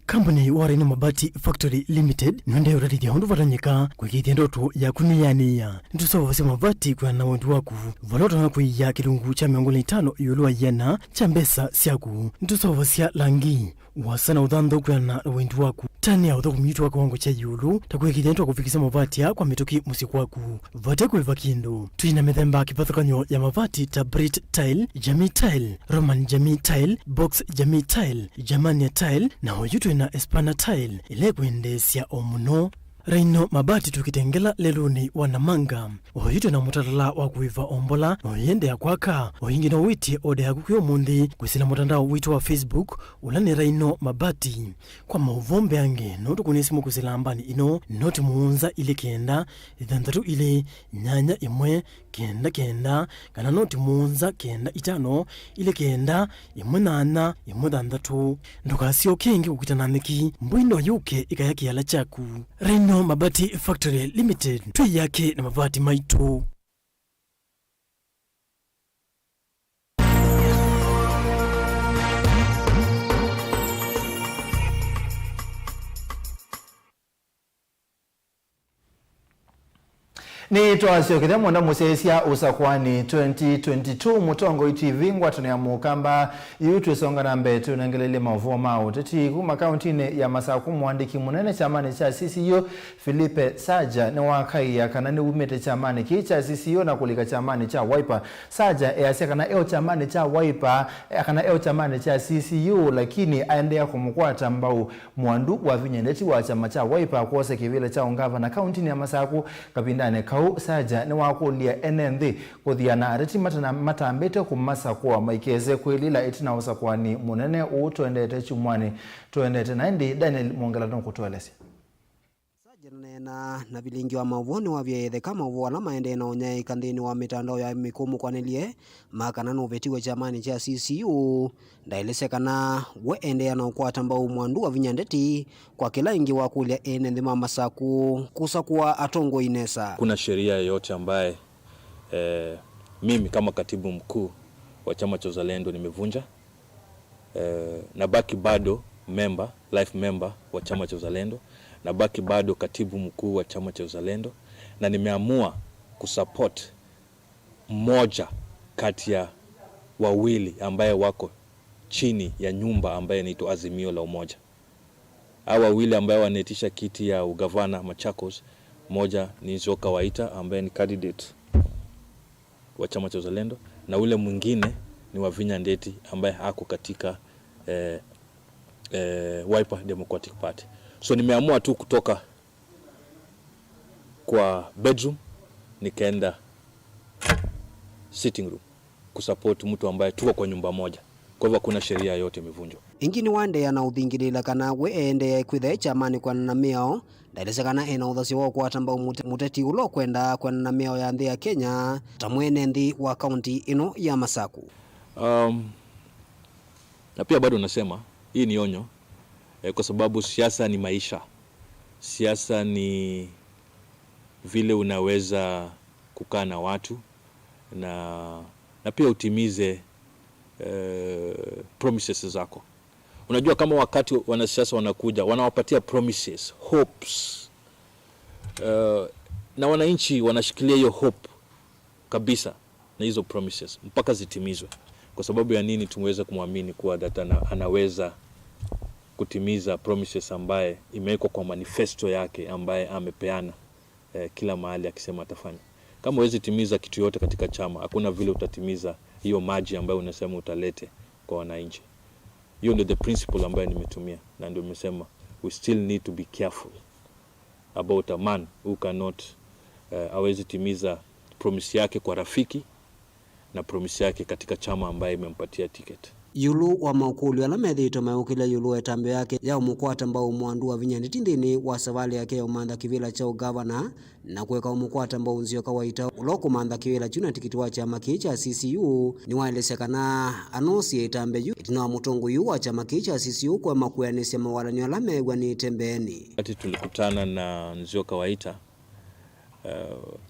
Company Warren Mabati Factory Limited nonde urarithia hundu varanyika kwigithia ndoto ya kuniyania ntusova cia mabati kwa na wendu waku valota na kuiya kilungu cha 50 yulwa yana cha mbesa ciaku ntusova cia langi wasana uthantho kwa na wendu waku tani ya uthoku mitu wa kiwango cha yulu takwigithia ndoto kufikisa mabati ya kwa mituki musi kwaku vate kuiva kindu tuina mithemba kipathukanyo ya mabati ta Brit Tile, Jamii Tile, Roman Jamii Tile, Box Jamii Tile, Germania Tile na hoyutu na Espana Tile ile kuendesya omuno Raino mabati tukitengela leluni wanamanga ohito na mutatala wa kuiva ombola oyende ya kwaka ohingi na witi ode ya kukuyo mundi kwisila mutandao wito wa Facebook ulani Raino mabati kwa mauvombe ange notu kunisimu kwisila ambani ino noti muunza ile kenda idhandatu ile nyanya imwe kenda kana noti muunza kenda itano ile kenda imwe nana imwe dhandatu ndukasio kengi kukitananiki mbwino yuke ikayaki yala chaku Raino Mabati Factory Limited tui yake na mabati maitu. Ni toasio kite mwanda musesia usakwani 2022 mutongo ITV ngwatone ya mukamba yutu songa na mbetu nangelele Mauvoo mao teti kuma kauntine ya Masaku mwandiki munene chamani cha CCU Philippe Saja ne wakai ya kanani umete chamani kicha CCU na kulika chamani cha Wiper Saja easeka na eo chamani cha Wiper kana eo chamani cha CCU lakini aendea kumukwata mbau mwandu wa vinyendeti wa chama cha Wiper kuose kivile cha ungava na kauntine ya Masaku kapindane kau Saja ni wakulia NND kuthiana areti matambete kumasa kwa maikeze kwelila itina usakwani munene utuendete chumwani tuendete naindi Daniel Mwongela kutueleza. Saja na Vilingi wa Mauvoo ni wavyethe kama Mauvoo na maende na onye kandini wa mitandao ya mikumu kwanelie makana no vetiwe chamani cha CCU ndailese kana we ende na ukwata mbao mwandu wa vinyandeti kwa kila ingi wa kulia NND Masaku kusakuwa atongo inesa. Kuna sheria yote ambaye mimi kama katibu mkuu wa chama cha Uzalendo nimevunja, na baki bado life member wa chama cha Uzalendo, na baki bado katibu mkuu wa chama cha Uzalendo, na nimeamua kusupport mmoja kati ya wawili ambaye wako chini ya nyumba ambaye inaitwa Azimio la Umoja. Hawa wawili ambaye wanaitisha kiti ya ugavana Machakos, moja ni Zoka Waita ambaye ni candidate wa chama cha Uzalendo, na ule mwingine ni Wavinya Ndeti ambaye hako katika Wiper Democratic Party. So nimeamua tu kutoka kwa bedroom nikaenda sitting room kusupport mtu ambaye tuko kwa nyumba moja. Kwa hivyo kuna sheria yote imevunjwa. Ingini wande ya na uthingirila kana we ende ya kwithe chamani kwa na miao ndailese kana ena uthasi wa kwata mbao muteti ulo kwenda kwa na miao ya nthi ya Kenya tamwene nthi wa county ino ya Masaku. Na pia bado nasema hii ni onyo kwa sababu siasa ni maisha. Siasa ni vile unaweza kukaa na watu na pia utimize promises zako. Unajua kama wakati wanasiasa wanakuja wanawapatia promises, hopes, na wananchi wanashikilia hiyo hope kabisa na hizo promises mpaka zitimizwe. Kwa sababu ya nini tumeweza kumwamini kuwa data anaweza kutimiza promises ambaye imewekwa kwa manifesto yake ambaye amepeana kila mahali akisema atafanya. Kama huwezi timiza kitu yote katika chama, hakuna vile utatimiza hiyo maji ambayo unasema utalete kwa wananchi. Hiyo ndio the principle ambayo nimetumia, na ndio nimesema we still need to be careful about a man who cannot hawezi timiza promise yake kwa rafiki na promise yake katika chama ambaye imempatia ticket. Yulu wa maukulu ala methito maukile yulu etambe yake ya umukwata mbao mwandu wa vinyandeti ndini wa savali yake ya umandha kivila cha ugavana na kuweka umukwata mbao nzio kawaita uloko umandha kivila chuna tikiti wa chama kicha CCU ni waelesekana anosi etambe yu itina wa mutongo yu wa chama kicha CCU kwa makuyanisi mawalani ala megwa ni tembeni. Wakati tulikutana na nzio kawaita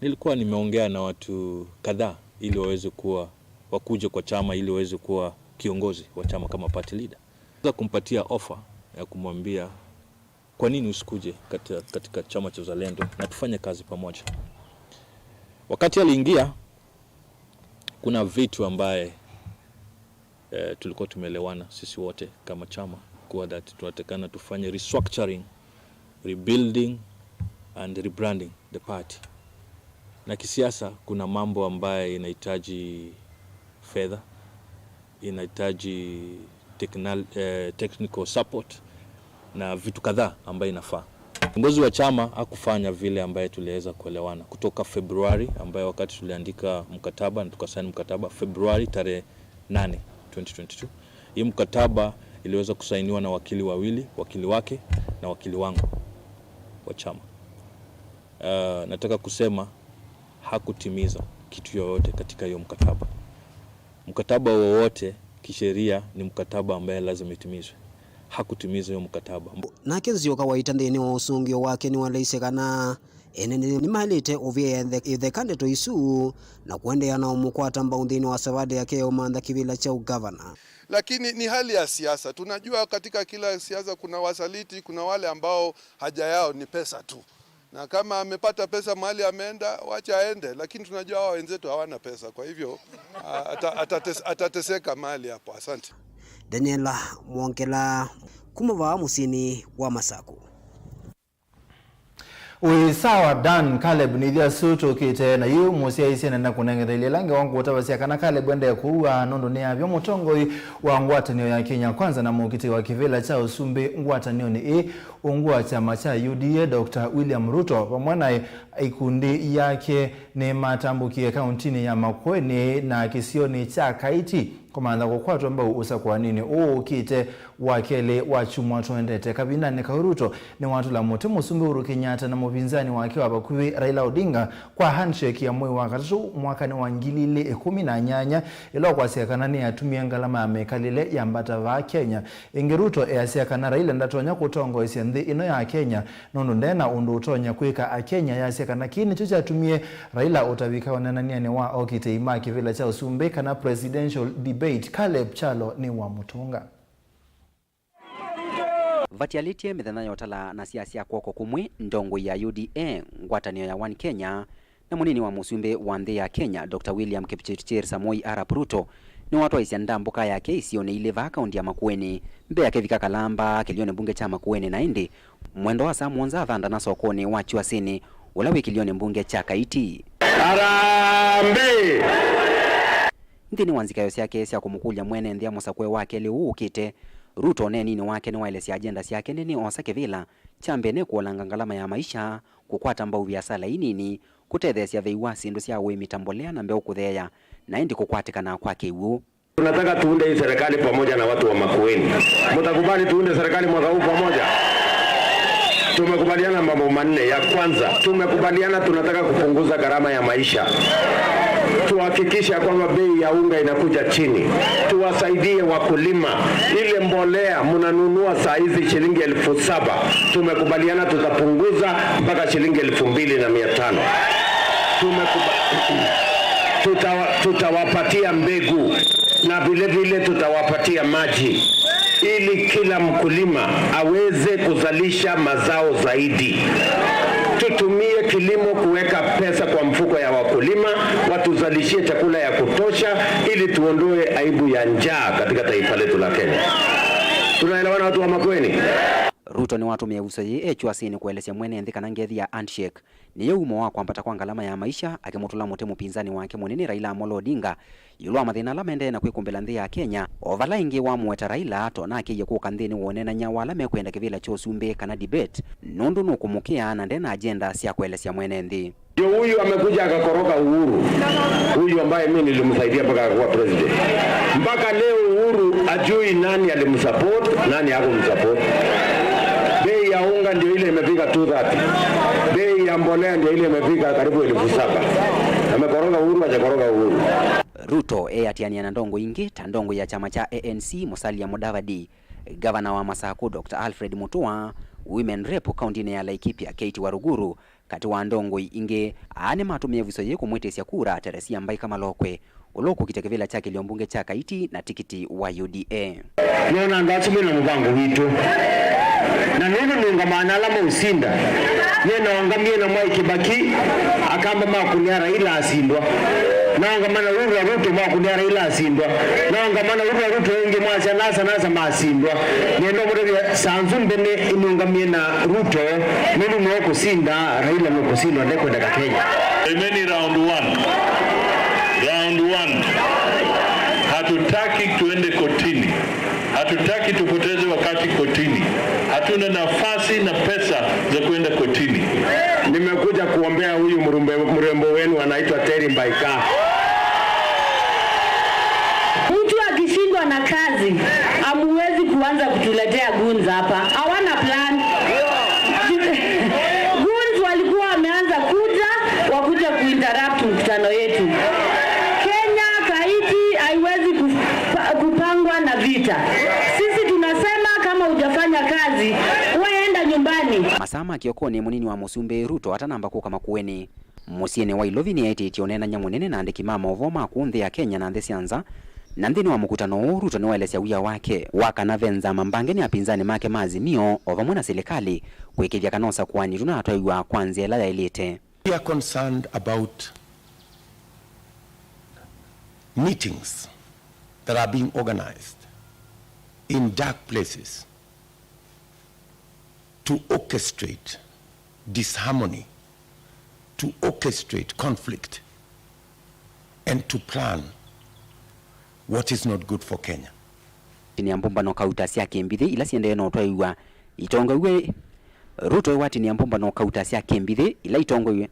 nilikuwa nimeongea na watu kadhaa ili waweze kuwa wakuje kwa chama ili waweze kuwa kiongozi wa chama kama party leader. Kumpatia offer ya kumwambia kwa nini usikuje katika chama cha Uzalendo na tufanye kazi pamoja. Wakati aliingia kuna vitu ambaye tulikuwa tumeelewana sisi wote kama chama kuwa that tunatakana tufanye restructuring, rebuilding and rebranding the party. Na kisiasa kuna mambo ambaye inahitaji fedha, inahitaji technical support na vitu kadhaa ambayo inafaa. Kiongozi wa chama hakufanya vile ambaye tuliweza kuelewana kutoka Februari, ambaye wakati tuliandika mkataba na tukasaini mkataba Februari tarehe 8 2022. Hii mkataba iliweza kusainiwa na wakili wawili, wakili wake na wakili wangu wa chama. Nataka kusema hakutimiza kitu yoyote katika hiyo mkataba. Mkataba wowote kisheria ni mkataba ambaye lazima itimizwe. Hakutimiza hiyo mkataba. Na kenzio kawaita ndini wa usungio wake ni walaisekana ni mahalite ovye the candidato isu na kuendea na umukwata ambao ndini wa savade yake ya umanda kivila cha ugavana. Lakini ni hali ya siasa. Tunajua katika kila siasa kuna wasaliti, kuna wale ambao haja yao ni pesa tu. Na kama amepata pesa mahali ameenda, wacha aende. Lakini tunajua hao wenzetu hawana pesa. Kwa hivyo atateseka mahali hapo. Asante. Daniela Mwankela, Kumava Musini wa Masaku. Sawa Dan Caleb ni dia suto kite na yu musia isi na kunengerelia lange wangu watawasia kana Caleb wende kuwa nondo ni avyo mutongoi wa ngwatanio ya Kenya kwanza na mukiti wa kivila cha Usumbi ngwatanio ni ungwa chama cha UDA Dr. William Ruto pamwana ikundi yake ni matambukie kauntini ya Makueni na kisioni cha Kaiti komanda kwa kwatu ambao usakwa nini kite wakele wachumwa tuendete kabina ni Ruto ni watu la Mutemu Usumbi Uhuru Kenyatta na mupinzani wake wabakuwi Raila Odinga kwa handshake ya mwezi wa 3 mwaka ni wa 2018 ilo kwa siakana ni atumia ngalama ya mekalile ya mbata wa Kenya Ruto siakana Raila ndatonya kutongo isianthi ino ya Kenya nono ndena undu utonya kuika Kenya ya siakana kini chucha atumie Raila utawika wananania ni wa okite imaki vila cha Usumbi kana presidential debate Caleb Chalo ni wa Mutunga. Vatialitie mithenya yotala na siasa kwoko kumwe ndongo ya UDA ngwatanio ya One Kenya na munini wa Musumbi wa nthi ya Kenya Dr. William Kipchirchir Samoei Arap Ruto ni watu aisia ndambuka yake isione ileva kaunti ya Makueni mbe yake vika Kalamba kilione mbunge cha Makueni na indi mwendo wa saa mwonza thanda na sokoni wa Chuasini ulawe kilione mbunge cha Kaiti. Arambe ndini wanzika yose yake sia kumukulya mwene nthia musakwe wake leo ukite Ruto neni wake ni waile si agenda yake nini osake vila chambene kuolanga ngalama ya maisha kukwata mbau vya sala inini kutethesia veiwasi ndo sia we mitambolea na mbeu kutheya na indi kukwatikana kwake uo. Tunataka tuunde hii serikali pamoja na watu wa Makueni. Mtakubali tuunde serikali mwaka huu pamoja? Tumekubaliana mambo manne. Ya kwanza, tumekubaliana tunataka kupunguza gharama ya maisha. Tuhakikisha kwamba bei ya unga inakuja chini. Tuwasaidie wakulima. Ile mbolea mnanunua saa hizi shilingi 7,000. Tumekubaliana tutapunguza mpaka shilingi 2,500. Tutawapatia mbegu na vile vile tutawapatia maji ili kila mkulima aweze kuzalisha mazao zaidi. Tutumie kilimo kuweka pesa kwa mfuko ya wakulima, watuzalishie chakula ya kutosha ili tuondoe aibu ya njaa katika taifa letu la Kenya. Tunaelewana watu wa Makueni? Ruto ni watu meuso ye Chuasini kuelezea mwene ndika na ngethi ya handshake ni umo wa kwambata kwa ngalama ya maisha akimutula mutemu pinzani wake munini Raila Amolo Odinga yulwa mathina la mende na kwikumbela nthi ya Kenya ovala ingi wa mweta Raila tona akiye kuka nthini wonena nyawala mekwenda kivila cha Usumbi kana debate nundu nukumukia na ndena agenda sia kuelezea mwene nthi. Ndio huyu amekuja akakoroka Uhuru. Huyu ambaye mimi nilimsaidia mpaka akakuwa president. Mpaka leo Uhuru ajui nani alimsupport, nani hakumsupport. Bei ya unga ndio ile imefika 230. Bei ya mbolea ndio ile imefika karibu 7,000. Amekoroga Uhuru, hajakoroga Uhuru. Ruto atiania na ndongo ingi tandongo ya chama cha ANC Musalia Mudavadi, gavana wa Masaku Dr. Alfred Mutua, women rep kaunti ya Laikipia Kate Waruguru kati wa ndongo ingi ane matumia visoye kumwitesia kura Teresia Mbaika Malokwe uloko kitekevela chake liombunge cha Kaiti na tikiti wa UDA. Nona ndachime na mbango witu. Na neno nungamana alama usinda. Nena wangamie na Mwai Kibaki akamba makunia Raila asindwa. Na wangamana Ruto makunia Raila asindwa. Na wangamana Ruto ingi mwasya nasa maasindwa. Nendo mwere sanzu mbene inungamie na Ruto nenu mwoko sinda Raila mwoko sindwa ndeko ndaka Kenya. Imeni round 1. Round 1. Hatutaki tuende kotini. Hatutaki tupoteze wakati kotini. Hatuna hatuna nafasi na pesa za kwenda kotini. Nimekuja kuombea huyu mrembo wenu anaitwa Terry Mbaika. Mtu akishindwa na kazi, hamuwezi kuanza kutuletea gunza hapa. Hawana plan. Gunz walikuwa wameanza wakuja kuinterrupt mkutano yetu. Kenya kaiti haiwezi kupangwa na vita. Sisi tunasema kama hujafanya kazi, weenda nyumbani. Masama kiokoni munini wa musumbe Ruto atanamba kuka makueni. Musiene wa ilovini eti tionena nyamunene na andiki Mauvoo makunthi ya Kenya na ndesianza. Na ndini wa mkutano Ruto ni waelesea uya wake wakana venza mambangeni apinzani make maazimio ovamwe na serikali kuikiria kanosa kwani tunatwaiwa kwanzia la ilete. We are concerned about meetings that are being organized in dark places to orchestrate disharmony, to orchestrate conflict, and to plan what is not good for Kenya. Ni ambumba no kauta sia kembithi ila siende no twaiwa itongoiwe Ruto wati ni ambumba no kauta sia kembithi ila itongoiwe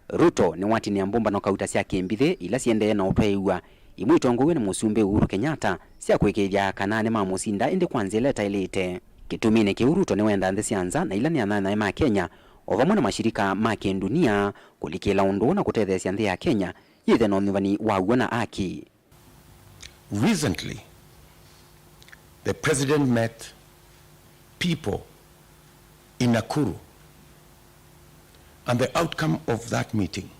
Ruto ni wati ni ambumba no kauta sia kembithi ila siende no twaiwa imu itongoiwe ni musumbe Uhuru Kenyatta sia kwekeja kanane mamusinda ende kwanze leta ilete kitumine ki Ruto ni wenda ndesianza na ila ni anana ma Kenya ovamwe na mashirika make dunia kulikila undu na kutethesia nthi ya Kenya yithe no nivani wauona aki. Recently, the president met people in Nakuru, and the outcome of that meeting,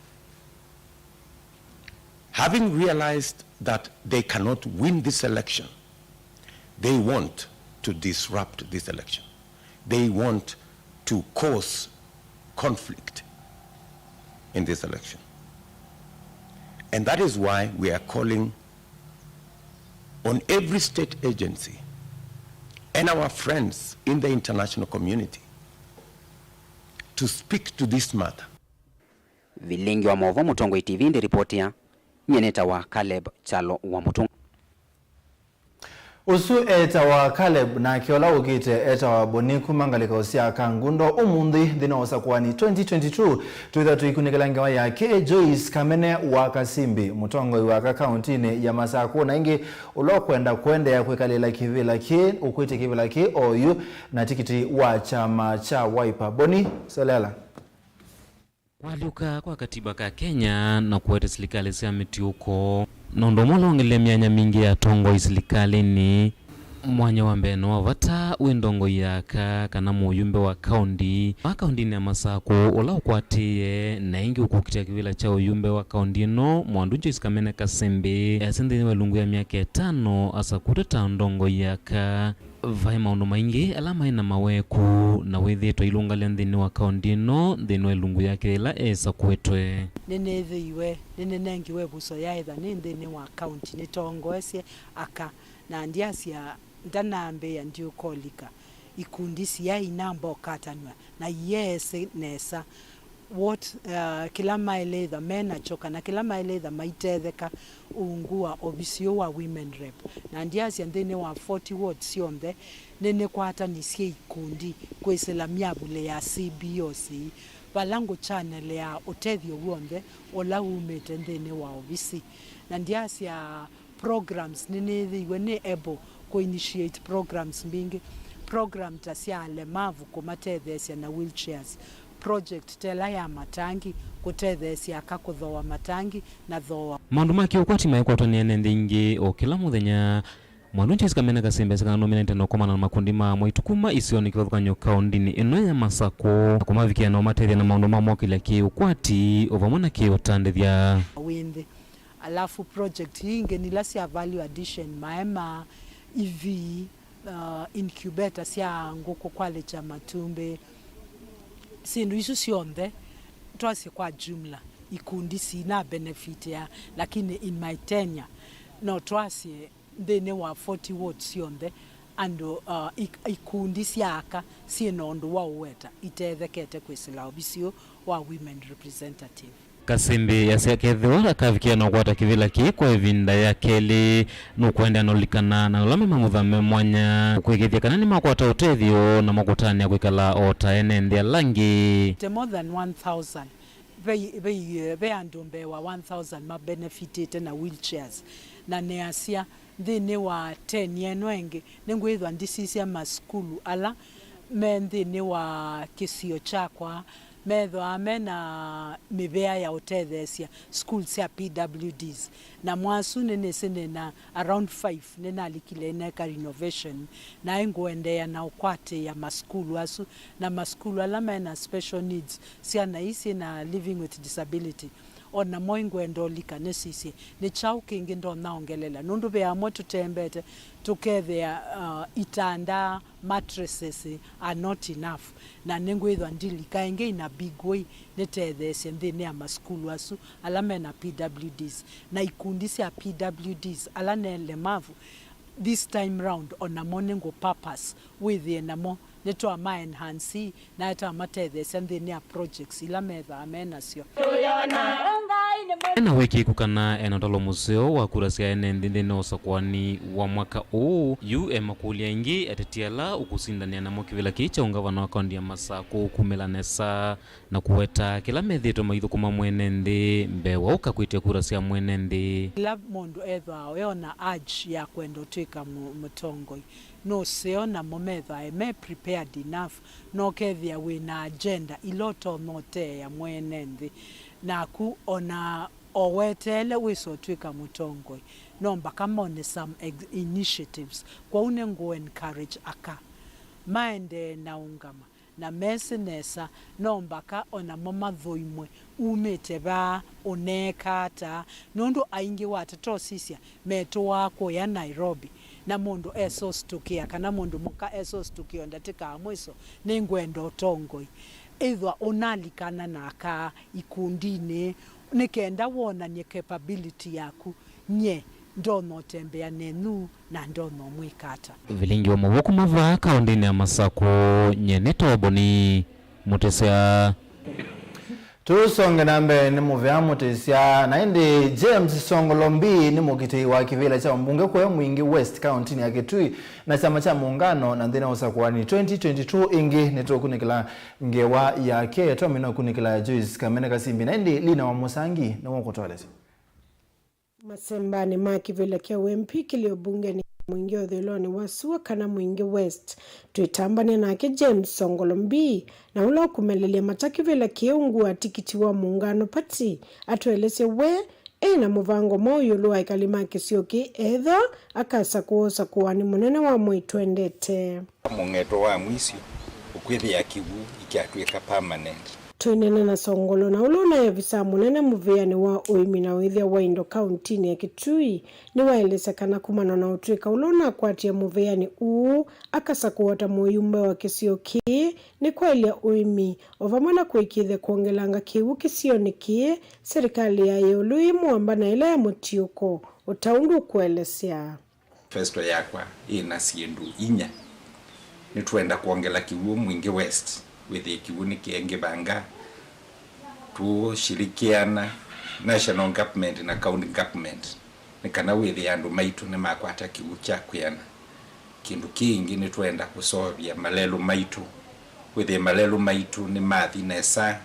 having realized that they cannot win this election, they want to disrupt this election. They want to cause conflict in this election. And that is why we are calling on every state agency and our friends in the international community to speak to this matter. Vilingi wa Mauvoo Mutongo TV ndi ripoti ya nyeneta wa Caleb Chalo wa Mutongo. Usu eta wa Caleb na kiola ugite eta wa Boniku mangalika usia kangundo umundi dhina osakuwa ni 2022 tuitha tuikunikala wa yake Joyce Kamene wa Kasimbi Mutongo wa kakauntini ya Masako na ingi ulo kwenda ya kwekalila kivila ki ukwiti kivila ki oyu na tikiti wa chama cha Wiper. Boni Solela waluka kwa katiba ka Kenya na kuwete serikali sia mitiuko nondo molongele mianya mingi ya tongo isilikali ni mwanya wa mbeno wa vata wendongo yaka kana muyumbe wa kaundi ni ya Masako ola ukwatie na ingi ukukitia kivila cha uyumbe wa kaundi no mwandunjo isikamene Kasembe asende niwe lungu ya miaka 5 asa kuteta ndongo yaka vai maundu maingi alama ina maweku na wethito ilungalia nthini wa kaundi no nthini wa lungu yake ila esa kwetwe nenethiiwe nenenengiwe buso yaitha ni nthini wa kaundi nitongoesie aka na ndiasia ndanambe ya ndio kolika ikundi cia inamba okatanwa na yese nesa what kila maeleitha mena choka na kila maeleitha maitetheka ungua obisio wa women rep na ndiasia nthini wa 40 wards cionthe nene kwatanisie ikundi kwisila miabule ya CBOC balango channel ya utethio wonthe ola umete nthini wa obisi na ndiasia programs nini ne able ko initiate programs mingi program tasia alemavu kumatethesia na wheelchairs project tela ya matangi kutethesia kakuthoa matangi na thoa mandu maki ukwati maikwato ni ene ndingi o kila muthenya mwanunchi isikamene Kasembe sakana nominate no komana na makundi ma mwitukuma isioni kivathukanyo kaundini ino ya Masako kumavikia na matethia na maundu ma mwakila ki ukwati ovamona ki utandethia windi. Alafu project hii ingeni lasia value addition MUEMA EV incubator sia nguko kwale cha matumbe sindu isu sionthe twasi kwa jumla ikundi sina benefit ya lakini in my tenure no twasi thine wa 40 wards sionthe ando ikundi siaka sinondo wa uweta itethekete kwisila obisio wa women representative Kasimbi yasiakethwa akavikia na kwata kivila ki kwa ivinda ya keli nukwenda nolikana na ulame mamuthame mwanya kwigithia kana ni makwata utethio na makutani ya kwikala ota enende langi more than 1000 be andumbe wa 1000 ma benefited na wheelchairs na neasia thini wa 10 yenwenge ningwithwa ndisisia maskulu ala menthini wa kisio chakwa metho amena mibea ya utethesia schools ya PWDs na mwasu nene sene na around 5 nena alikile neka renovation na engwendea na ukwate ya maskulu asu na maskulu alama na special needs siana isi na living with disability ona moingwendo likane sisi ni chau kingi ndo naongelela nundu be amo tutembete tukethea itanda mattresses are not enough na nengwithwa ndili kaenge ina big way netethese nthini ya maskulu asu alame na PWDs na ikundi cia PWDs ala nelemavu this time round ona monengo purpose with enamo netwa ma enhance na ata matethese nthini ya projects ila metha amenacio na wiki kukana enotalo museo wa kurasia enende no sakwani wa mwaka huu makulia ingi atetiala ukusindania na mokivila kicha ungavana wa kaundi ya Masako kumelanesa na kuweta kila methito maitho kuma mwenende mbewa ukakwitia kurasia mwenende la mondo ethwa weona urge ya kwenda twika mutongoi no seona mometha eme prepared enough no kethia wina agenda iloto note ya mwenende na ku ona owetele wiso twika mutongoi nomba kama one some initiatives kwa unengo encourage aka maende na ungama na mesinesa nomba ka ona mama thoimwe umete ba onekata nondo aingi watato sisia meto wako ya Nairobi na mundu eso stukia kana mundu muka eso stukio ndatika mwiso ningwendo tongoi ithwa onalikana na ka ikundine nikenda wona nye capability yaku nye ndono tembea nenu na ndono mwikata Vilingi wa Mauvoo mava kaundini ya Masako nyeneto boni mutesea tusonge nambe ni muvea mutesia na indi James Songolombi ni mukiti wa kivila cha mbunge kwa Mwingi West County ya Kitui na chama cha muungano na ndina usakuwani 2022 ingi nitokunikila ngewa ya keto mino kunikila Joyce Kamene Kasimbi na indi Lina wa Musangi na wakutolesi Masembani ma kivila kia wempi kilio bunge ni Mwingi Odhiloni wasua kana Mwingi West tuitambani na ake James Songolombi na ula kumelelia matakivila kiungu atikiti wa muungano pati atuelese we na muvango moyo wa ikalima kisioki edha akasa kuosa kuwani munene wa mwitwendete mungeto wa mwisio ukwithi ya kiwu ikiatuika permanent tuinene na Songolo na ulona ya visa munene muveani wa uimi na withia wa Indo County ya Kitui ni waelesekana kumana na utuika ulona kwati ya muveani akasa kuwata muyumbe wa kisioki ni kwa ilia uimi ovamana kuikithe kuongelanga kiwu kisio nikie serikali ya yului muambana ila ya mutiuko utaundu kuelesea festo yakwa ina siendu inya nituenda kuongela kiwu Mwingi West with kiwuni kienge banga tushirikiana national government na county government nikana with andu maitu ni makwata kiwu cha kuyana kindu kingi ni tuenda kusovya malelu maitu with malelu maitu ni mathi nesa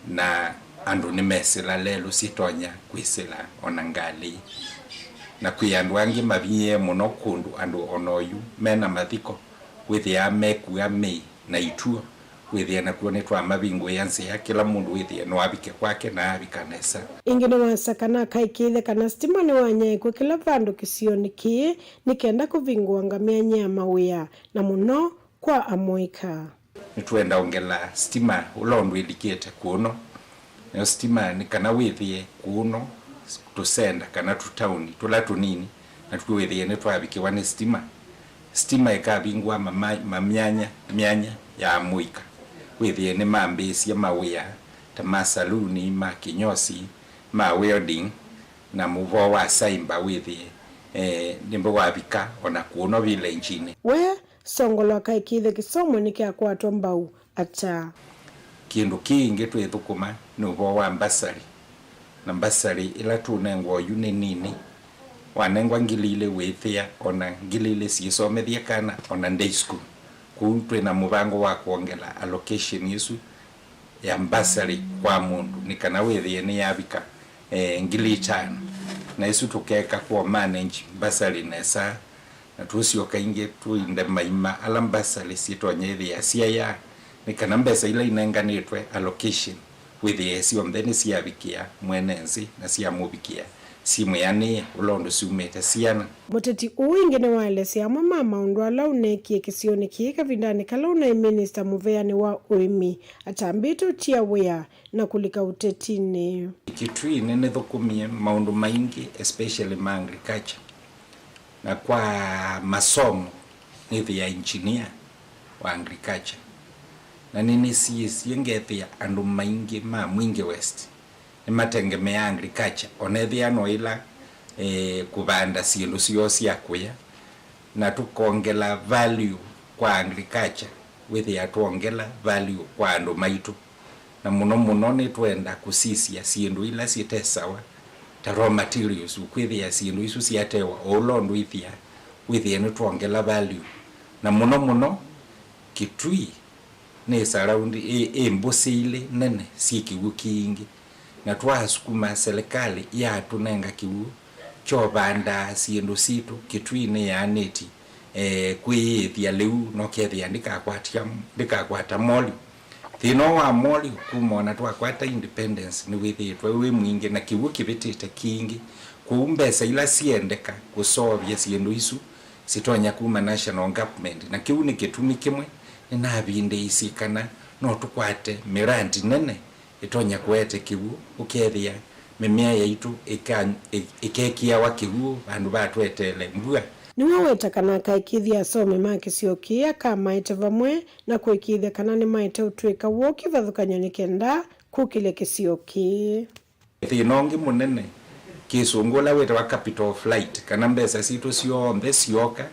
na andu ni mesila lelu sitonya kwisila onangali na kuyandu wangi mavie muno kundu andu onoyu mena mathiko with ya meku ya mei na ituo withia na kuone twa mabingo yanse ya kila mundu withia no abike kwake na abikanesa ingine wasakana kaikithe kana stima ni wanyai kwa kila vandu kisioni kie nikenda kuvingwa ngamia nyama wia na muno kwa amoika nituenda ongela stima ulondu ilikete kuno na stima ni kana withie kuno tusenda kana tutauni tula tunini na tuwithie ne twabike wane stima ikabingwa mamyanya ya muika withie ni mambesi ya mawia ta masaluni ma kinyosi ma welding na Mauvoo wa saimba withie nimbo wabika ona kuono vile nchini we Songolo kaikithe kisomo nikia kwa tombau ata kindu kingi twithukuma nubo wa mbasari na mbasari ila tunengwa yune nini wanengwa ngilile wethia ona ngilile sisomethia kana ona day school kuntwe na mubango wa kuongela allocation yesu ya mbasari kwa mundu nikana wethia ni yabika ngili tano na isu tukeka kwa manage mbasari nesa na tusioka inge tuinde maima ala mbasari sitonyethi ya siaya nikana mbesa ila inenganitwe allocation with yesi omtheni siabikia mwenenzi na siamubikia simuyani ulondo siumete siana muteti uingi ni waelesea mama maundu ala unekie kisioni kiika vindani kala una minister muveani wa uimi atambito tia wea na kulika utetini kitui nene thukumie maundu maingi especially ma agriculture na kwa masomo nithi ya engineer wa agriculture na nini siengethia andu maingi ma mwingi west ni matengemea agriculture onethia no ila kubanda sindu siosia kuya na tukongela value kwa agriculture withia tuongela value kwa andu maitu na muno ni twenda kusisia sindu ila sitesawa ta raw materials ukwithia sindu isu siatewa olondo withia ni tuongela value na muno kitui ni surround mbosile nene sikiwu kingi na twasukuma serikali ya tunenga kiwu chobanda sindu situ kitui ni ya neti kwithia liu no kethia ndikakwata moli thino wa moli kumona twakwata independence ni withitwe we mwingi na kiwu kibitite kingi kuumbesa ila siendeka kusovya sindu isu sitonya kuma national government na kiwu ni kitumi kimwe na binde isikana no tukwate mirandi nene itonya kwete kiwu ukethia mimea yaitu ikekia wa kiwu bandu batwetele mbua niwe weta kana kaikithia some makisiokia kama ite vamwe na kuikithia kana ni maite utwika woki vathukanya nikenda kukile kisioki thinongi munene kisungula weta wa capital flight kana mbesa situ siombe sioka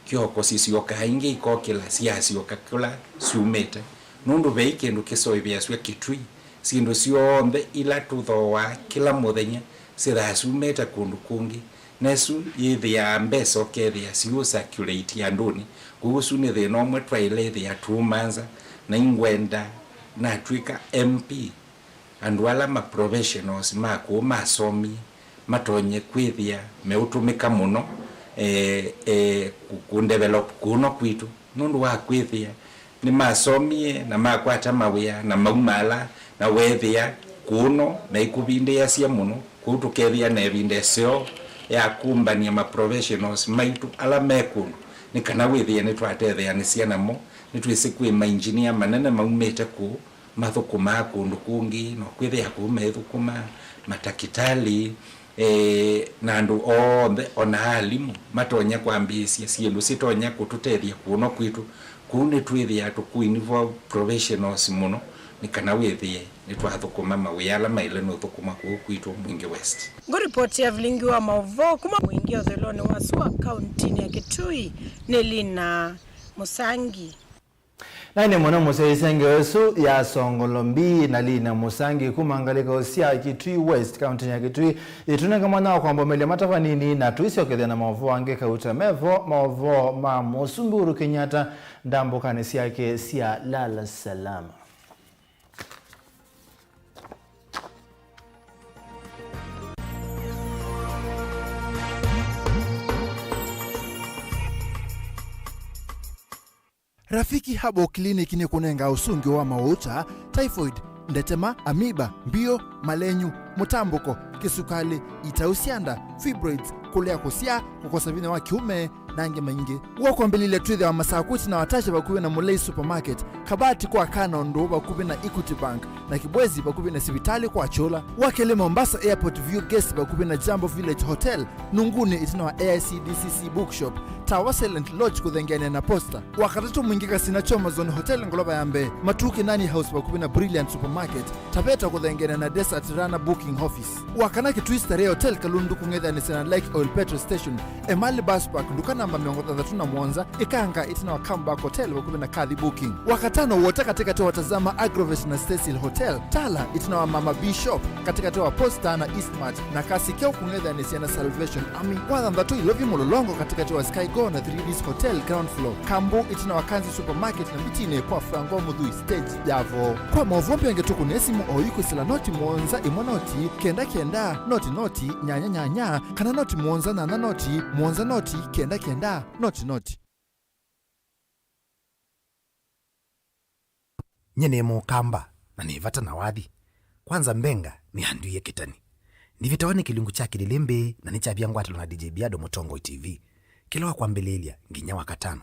kioko sisioka ingi ikokila siasioka kula sumete nundu veike ndu kisoibia swa kitui sindu siombe ila tuthoa kila muthenya sirasumete kundu kungi nesu yithia mbesa okethia siu circulate anduni kuhusu ni thina omwe twailethia tumanza na ingwenda na twika MP andu ala ma professionals maku masomi matonye kwithia meutumika muno kundevelop kuno kwitu nundu wa kwithia ni masomie na makwata mawia na maumala na wethia kuno na ikubinde ya sia muno kutukethia na ebinde sio ya kumbania ma professionals maitu ala mekunu ni kana withia ni twatethia ni ciana mo ni twisikwe ma engineer manene maumete ku mathukuma kundu kungi no kwithia ku methukuma matakitali na andu othe ona alimu matonya kwambisia ciendu sitonya kututethia kuno kwitu kuni twithia tukuinvolve professionals muno ni kana withie ni twathukuma mawiyala maile no thukuma kwitu mwingi west ngo report ya Vilingi wa Mauvoo kuma mwingi otheloni wa Sua county ya Kitui Nelina Musangi Naine mwana musenge wesu ya Songolombi na Lina Musangi kumangalika osia Kitui West County ya Kitui itunenga mwana wa kwamba mele matafanini na tuisi okethia na Mauvoo ange kauta mevo Mauvoo ma Musumburu Kenyatta ndambo kanisi yake sia lala salama. Rafiki Habo Clinic ni kunenga usungi wa mauta, typhoid, ndetema, amiba, mbio, malenyu, mutambuko, kisukali, itausianda, fibroids, kulea kusia, kukosa vina wa kiume, nange maingi. Wako mbilile tuithi wa masakuti na watasha bakubi na Mulei Supermarket, kabati kwa Kanondo bakubi na Equity Bank, na Kibwezi bakubi na Sibitali kwa Chola, wakele Mombasa Airport View Guest bakubi na Jambo Village Hotel, Nunguni itina wa AICDCC Bookshop, Tower Silent Lodge kuthengene na Posta. Wakatatu mwingika Sinachoma Zone Hotel Ngoloba Yambe, Matuki Nani House bakubi na Brilliant Supermarket, Tabeta kuthengene na Desert Rana Booking Office. Wakanaki Twister Hotel Kalundu kungetha ni Sena Lake Oil Petrol Station, Emali Bus Park ndukana namba 33 Mwanza, Ikanga itina wa Comeback Hotel bakubi na Kadhi Booking. Wakatano wote katika watazama Agrovet na Cecil Hotel. Hotel Tala itinawa Mama Bishop katikati wa Posta na Eastmart na kasi keo kungetha nesiana Salvation Army wathantatu ilovi mulolongo katikati wa Skygo na 3Ds Hotel ground floor. Kambu itinawa Kanzi Supermarket na mitine kwa Frango Mudhui stage yavo. Kwa Mauvoo mpia ngetuku nesimu oyuku sila noti mwonza imonoti kenda kenda noti nyanya nyanya kana noti mwonza na mwonza noti kenda noti. Nyene mukamba na nivata na wathi. Kwanza mbenga ni handuye kitani. Nivitawani kilungu chake lilembe na nichabia ngwatalo na DJ Biado Mutongo TV. Kilawa kwa mbelelia nginya wakatano.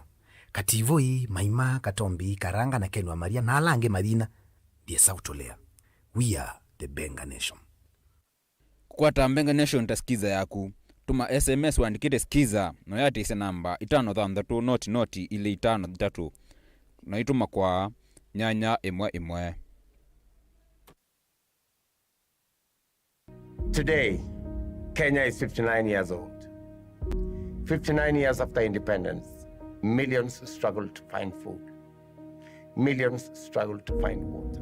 Kativoi, Maima, Katombi, Karanga na Kenwa Maria na alange Madina. Diye sautolea. We are the Benga Nation. Kukwata Benga Nation tasikiza yaku. Tuma SMS waandikite skiza. No yate ise namba. 532 noti ile 533. Na ituma kwa nyanya imwe. Today, Kenya is 59 years old. 59 years after independence, millions struggle to find food. Millions struggle to find water.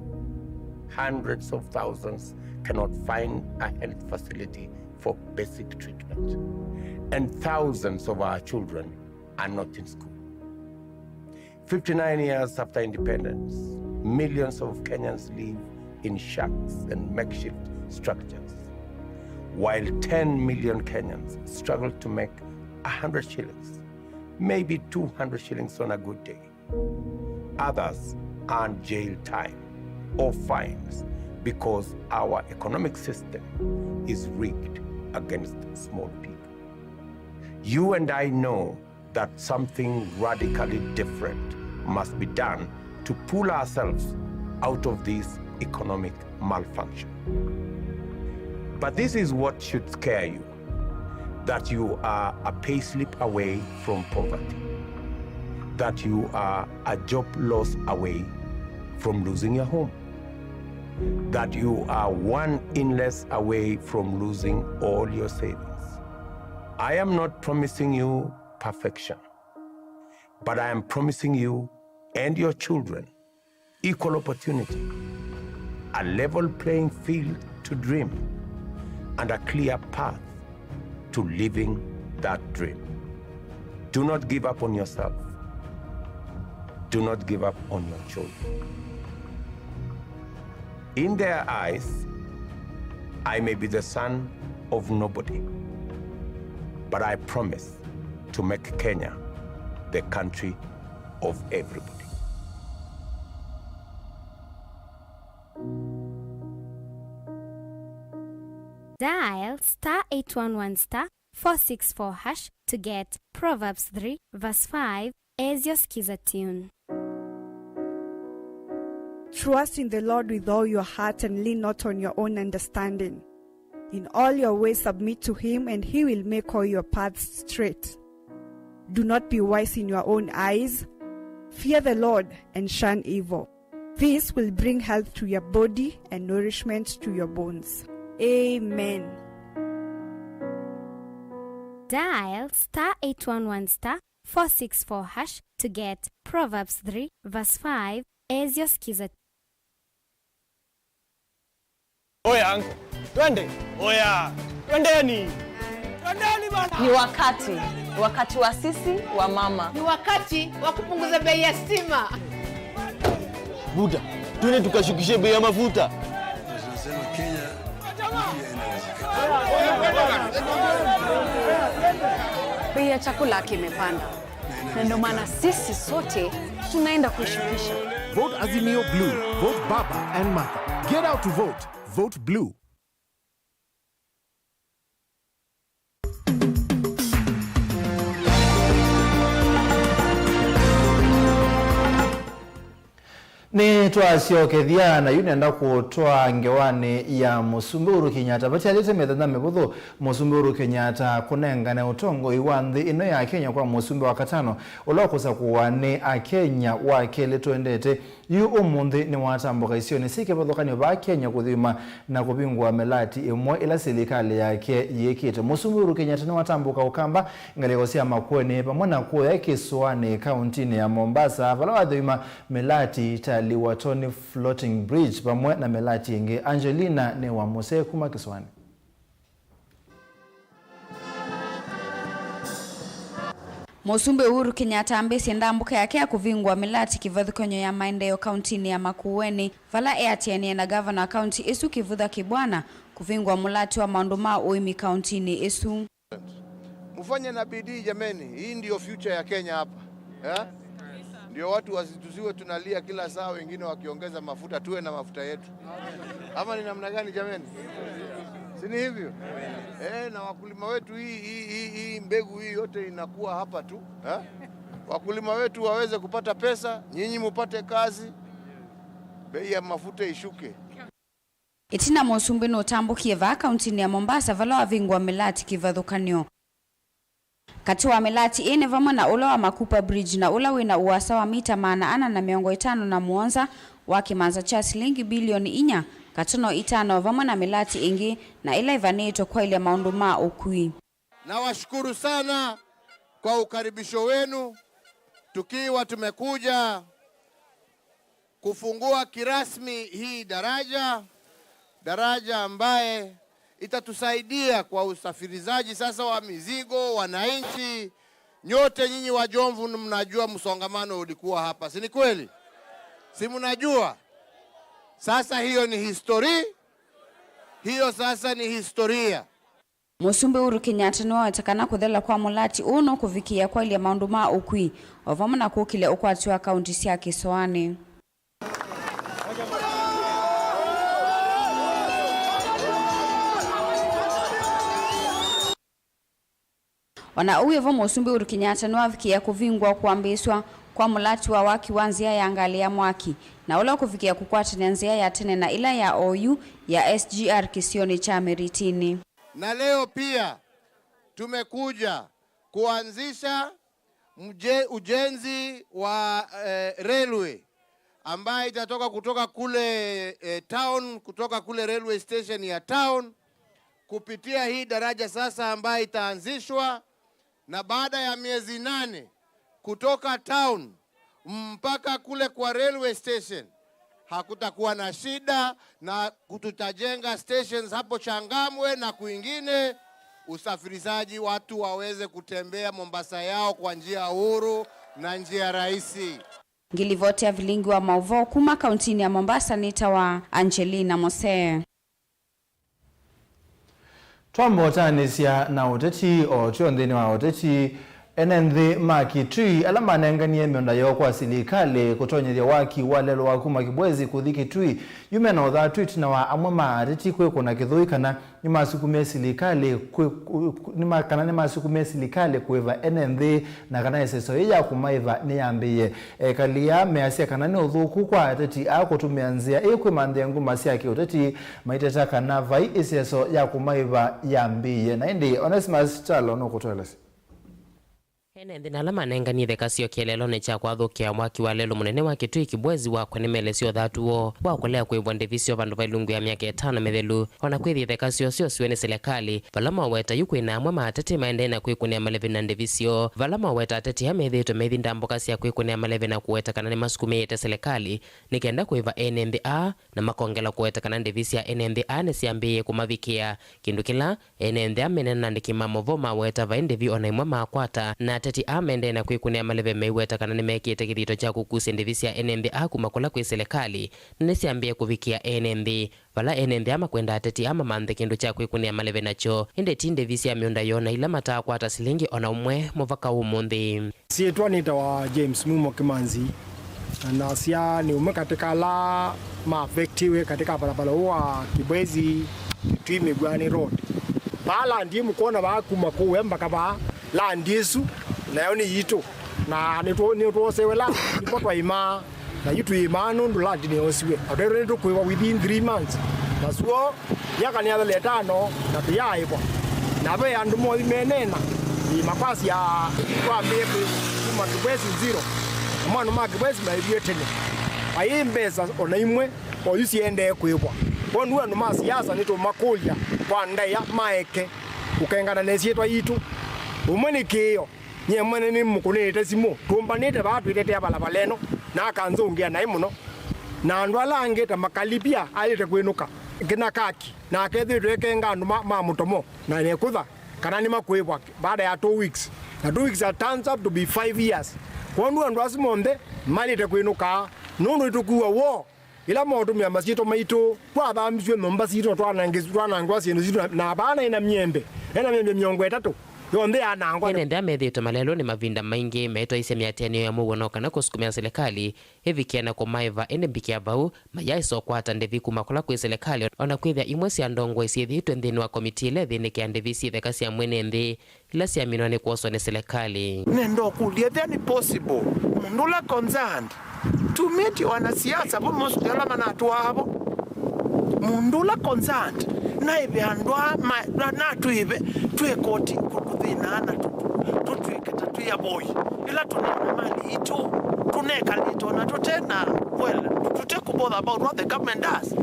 Hundreds of thousands cannot find a health facility for basic treatment. And thousands of our children are not in school. 59 years after independence, millions of Kenyans live in shacks and makeshift structures, while 10 million Kenyans struggle to make 100 shillings, maybe 200 shillings on a good day. Others earn jail time or fines because our economic system is rigged against small people. You and I know that something radically different must be done to pull ourselves out of this economic malfunction. But this is what should scare you, that you are a payslip away from poverty, that you are a job loss away from losing your home, that you are one illness away from losing all your savings. I am not promising you perfection, but I am promising you and your children equal opportunity, a level playing field to dream, and a clear path to living that dream. Do not give up on yourself. Do not give up on your children. In their eyes, I may be the son of nobody, but I promise to make Kenya the country of everybody. Dial *811*464# to get Proverbs 3 verse 5 as your skiza tune. Trust in the Lord with all your heart and lean not on your own understanding. In all your ways submit to him, and he will make all your paths straight. Do not be wise in your own eyes. Fear the Lord and shun evil. This will bring health to your body and nourishment to your bones. Amen. Dial *811*464# to get Proverbs 3 verse 5 as your skiza. Oya anko, twende. Oya, twendeni. Twendeni bana. Ni wakati wa sisi wa mama. Ni wakati wa kupunguza bei ya stima. Buda, twende tukashukishe bei ya mafuta. Tunasema Kenya bei ya chakula kimepanda, na ndio maana sisi sote tunaenda kushukisha. Vote Azimio Blue. Vote Baba and Martha. Get out to vote. Vote Blue. Ni twasiokethia na yunenda kutoa ngewani ya Musumburu Kenyatta bati alete methana mebutho Musumburu Kenyatta kunengane utongo iwanthi ino ya Kenya kwa musumbe wa katano ulokosa kuwane a Kenya wa kele twendete yu umunthi ni watamboka isio ni sike bathokani ba Kenya kuthima na kubingwa melati imwe ila serikali yake yekite. Musumburu Kenyatta ni watamboka ukamba ngalegosia makweni pamwe na kuya kiswani kauntini ya Mombasa vala wathima melati ta ya Liwatoni Floating Bridge pamwe na melati ingi. Angelina ne wa Mose kuma Kiswani. Musumbe Uhuru Kenyatta ambesi ndambuka yake ya kuvingwa milati kivadhukonyo ya maendeleo kauntini ya Makueni vala eatianie na governor county isu kivudha kibwana kuvingwa mulati wa maunduma uimi kauntini isu. Mufanye na bidii jameni, hii ndio future ya Kenya hapa. Ndio watu wasitusiwe tunalia kila saa wengine wakiongeza mafuta, tuwe na mafuta yetu. Ama ni namna gani jameni? Sini hivyo? Na wakulima wetu hii mbegu hii yote inakuwa hapa tu. Wakulima wetu waweze kupata pesa, nyinyi mupate kazi, bei ya mafuta ishuke. Itina Musumbe no tambukie va kauntini ya Mombasa vala wavingwa milati kivadhukanyo. Kati wa milati ine vamo na ula wa Makupa Bridge na ula wina uwasa wa mita maana na 507 wakimanza cha shilingi bilioni 4 katono 5 vamo na milati ingi na ila ivaneto kwa ile maunduma ukui. Na washukuru sana kwa ukaribisho wenu tukiwa tumekuja kufungua kirasmi hii daraja ambaye itatusaidia kwa usafirizaji sasa wa mizigo. Wananchi nyote nyinyi wa Jomvu mnajua msongamano ulikuwa hapa, si ni kweli? Si mnajua? Sasa hiyo ni historia. Musumbe Uhuru Kenyatta no atakana kuthela kwa mulati uno kuvikia kwa ile maunduma ukui ovamo na kukile ukwati wa kaunti cia Kiswani. Wana uwe vo Musumbe Uhuru Kenyatta no avikia kuvingwa kuambiswa kwa mulati wa waki wanzia ya angali ya mwaki na ula kufikia kukwata nzia ya tene na ila ya OU ya SGR kisioni cha Meritini. Na leo pia tumekuja kuanzisha ujenzi wa railway ambaye itatoka kutoka kule town, kutoka kule railway station ya town kupitia hii daraja sasa ambaye itaanzishwa, na baada ya miezi 8 kutoka town mpaka kule kwa railway station hakutakuwa na shida, na tutajenga stations hapo Changamwe na kwingine, usafirishaji watu waweze kutembea Mombasa yao kwa njia huru na njia rahisi. Ngilivote ya Vilingi wa Mauvoo kuma kauntini ya Mombasa nitawa Angelina Mose. Twambotanisia na uteti o chondeni wa uteti enenthi makitui alama nenganie mionda yo kwa serikali kutonyeria waki walelo wa kuma kibwezi kuthiki tui yume na utha tweet na wa amwe maariti kwe kuna kithui kana ni masukumia serikali ni masukumia serikali kuiva enenthi na kana eseso ya kumaiva ni yambiye kalia measia kana ni uthuku kwa ateti akutumia nzia ekwe mandhe nguma sia ki uteti maiteta kana vai eseso ya kumaiva yambiye na indi Onesimus Chalo no kutweleza Ene alama nenganie thekasio kielelo ne cha kwathukia mwaki wa lelo munene wa kitui kibwezi wa kwenemelesio thatuo wa kulea kuibwa ndivisio vandu vailungu ya miaka 5 methelu ona kwithi thekasio sio siwene serikali valama weta yukwina na amwe matete maende na kwikunia maleve na ndivisio valama weta atete hamethitwe methi ndamboka cia kwikunia maleve na kuweta kana ni masukumite serikali nikenda kuiva NNDA na makongela kuweta kana ndivisia NNDA ne siambie kumavikia kindu kila NNDA menena ndikima Mauvoo maweta vaindevi ona imwe makwata na ateti amende na kwikunia maleve meiweta kana nimekite kithito cha kukusia ndivisia NNDA kumakola kwi serikali nesiambie kuvikia NND vala NND makwenda ateti ama manthe kindu cha kwikunia maleve nacho inde tinde visia miunda yona ila mataa kwata silingi ona umwe muvaka umuthi sietwa nita wa James Mumo Kimanzi na sia ni ume katika la maafektiwe katika barabara wa Kibwezi Kitui Migwani Road pala ndiye mkona bakuma kuwemba kaba la ndisu na yoni yitu na ni twosewela nipotwa ima na yitu imanu ndula ndine osiwe adere ndo kwewa within 3 months nasuo yaka ni adale tano na tuyaipo na be andu mo imenena ni mapasi ya kwa mbebe kuma Kibwezi 0 mwana ma Kibwezi maibiyetene ayimbeza ona imwe oyusiende kwebwa bonwa no masiasa nito makulya kwa ndaya maeke ukengana nesietwa yitu umweni kiyo nyemwe ni mukunete simo tumbanite batu itete abalabaleno na kanzungia na imuno na andu alange ta makalipia alite kwinuka kina kaki na akethitwe kenga andu ma mutomo na nekutha kana ni makwibwa baada ya 2 weeks na 2 weeks that turns up to be 5 years kwandu andu asimonde malite kwinuka nundu itukuwa wo ila modu mya masito maitu kwa bamzwe nomba sito twanangwa sino sito na bana ina myembe miongo 3 yonde anangwa ene ndia methito malelo ni mavinda maingi meto ise miatenio ya Mauvoo kana kusukumia serikali hivi kiana kwa maiva ene bikia bau mayaiso kwa hata ndevi kumakula kwa serikali ona kwithia imwe cia ndongo isiithitwe nthini wa komiti ile thini kia ndevi ciithe kasi ya mwene nthi ila ciaminwa ni kuoswa ni serikali nendo kulia then possible mundula concerned to meet wanasiasa bomo sala manatu wabo mundula concerned na ibe andwa na tuibe twekoti kukuthinana tutwiketa tuya boy ila tunena mali ito tuneka lito na tutena well tuteku bother about what the government does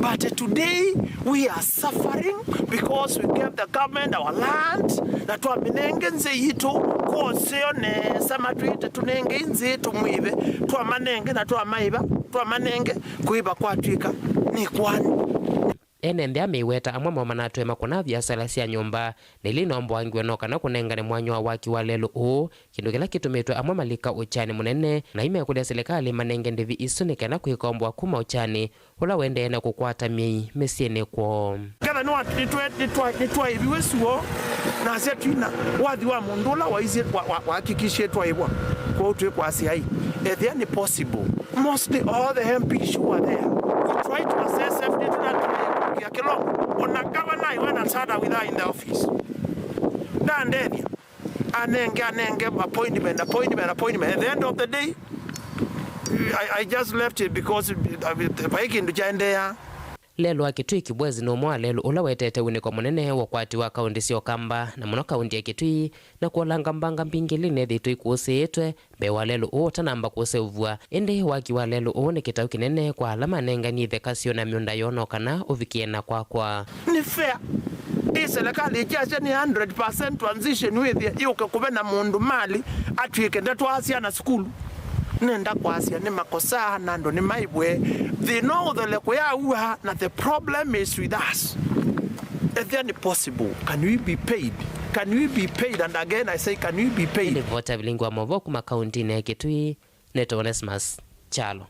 but today we are suffering because we gave the government our land na twamenenge nze ito koseo ne samatwite tunenge nze tumwibe twamanenge na twamaiba twamanenge kuiba kwatwika ni kwani ene ndia miweta amwe mamanatwe makuna biasala cia nyumba nilinombo angwe no kana kunengane mwanywa waki wa lelo o kindu kila kitumitwe amwe malika uchani munene na ime kulia serikali manenge ndivi isunike na kwikombwa kuma uchani ula wende na kukwata mii mesiene kwa kada no nitwa ibiwe suo na setina wathi wa mundula wa izi wa hakikishe twaibwa kwa utwe kwa CI then possible mostly all the MPs who are there we try to assess everything ya kilo ona governor iwana sada with her in the office na ndeni anenge appointment at the end of the day I just left it because baiki ndujandea lelo akitui kibwezi no mwa lelo ula wetete uniko munene wakwati wa kaunti sio kamba na muno kaunti ya kitui na kuolanga mbanga mbingiline thitu ikusiitwe bewa lelo uota namba kusevua indi waki wa lelo uone kitau kinene kwa alama nengani thekasio na miunda yono kana uvikiena kwa ni fair serikali ikiacha ni 100% transition with yuke kubena mundu mali atwike ndatwasia na skulu nenda kwasia ni makosa nando ni maibwe they know the lekoya uha na the problem is with us is there any possible can we be paid and again I say can we be paid vota Vilingi wa Mauvoo kuma kaunti ya Kitui neto Onesmus Chalo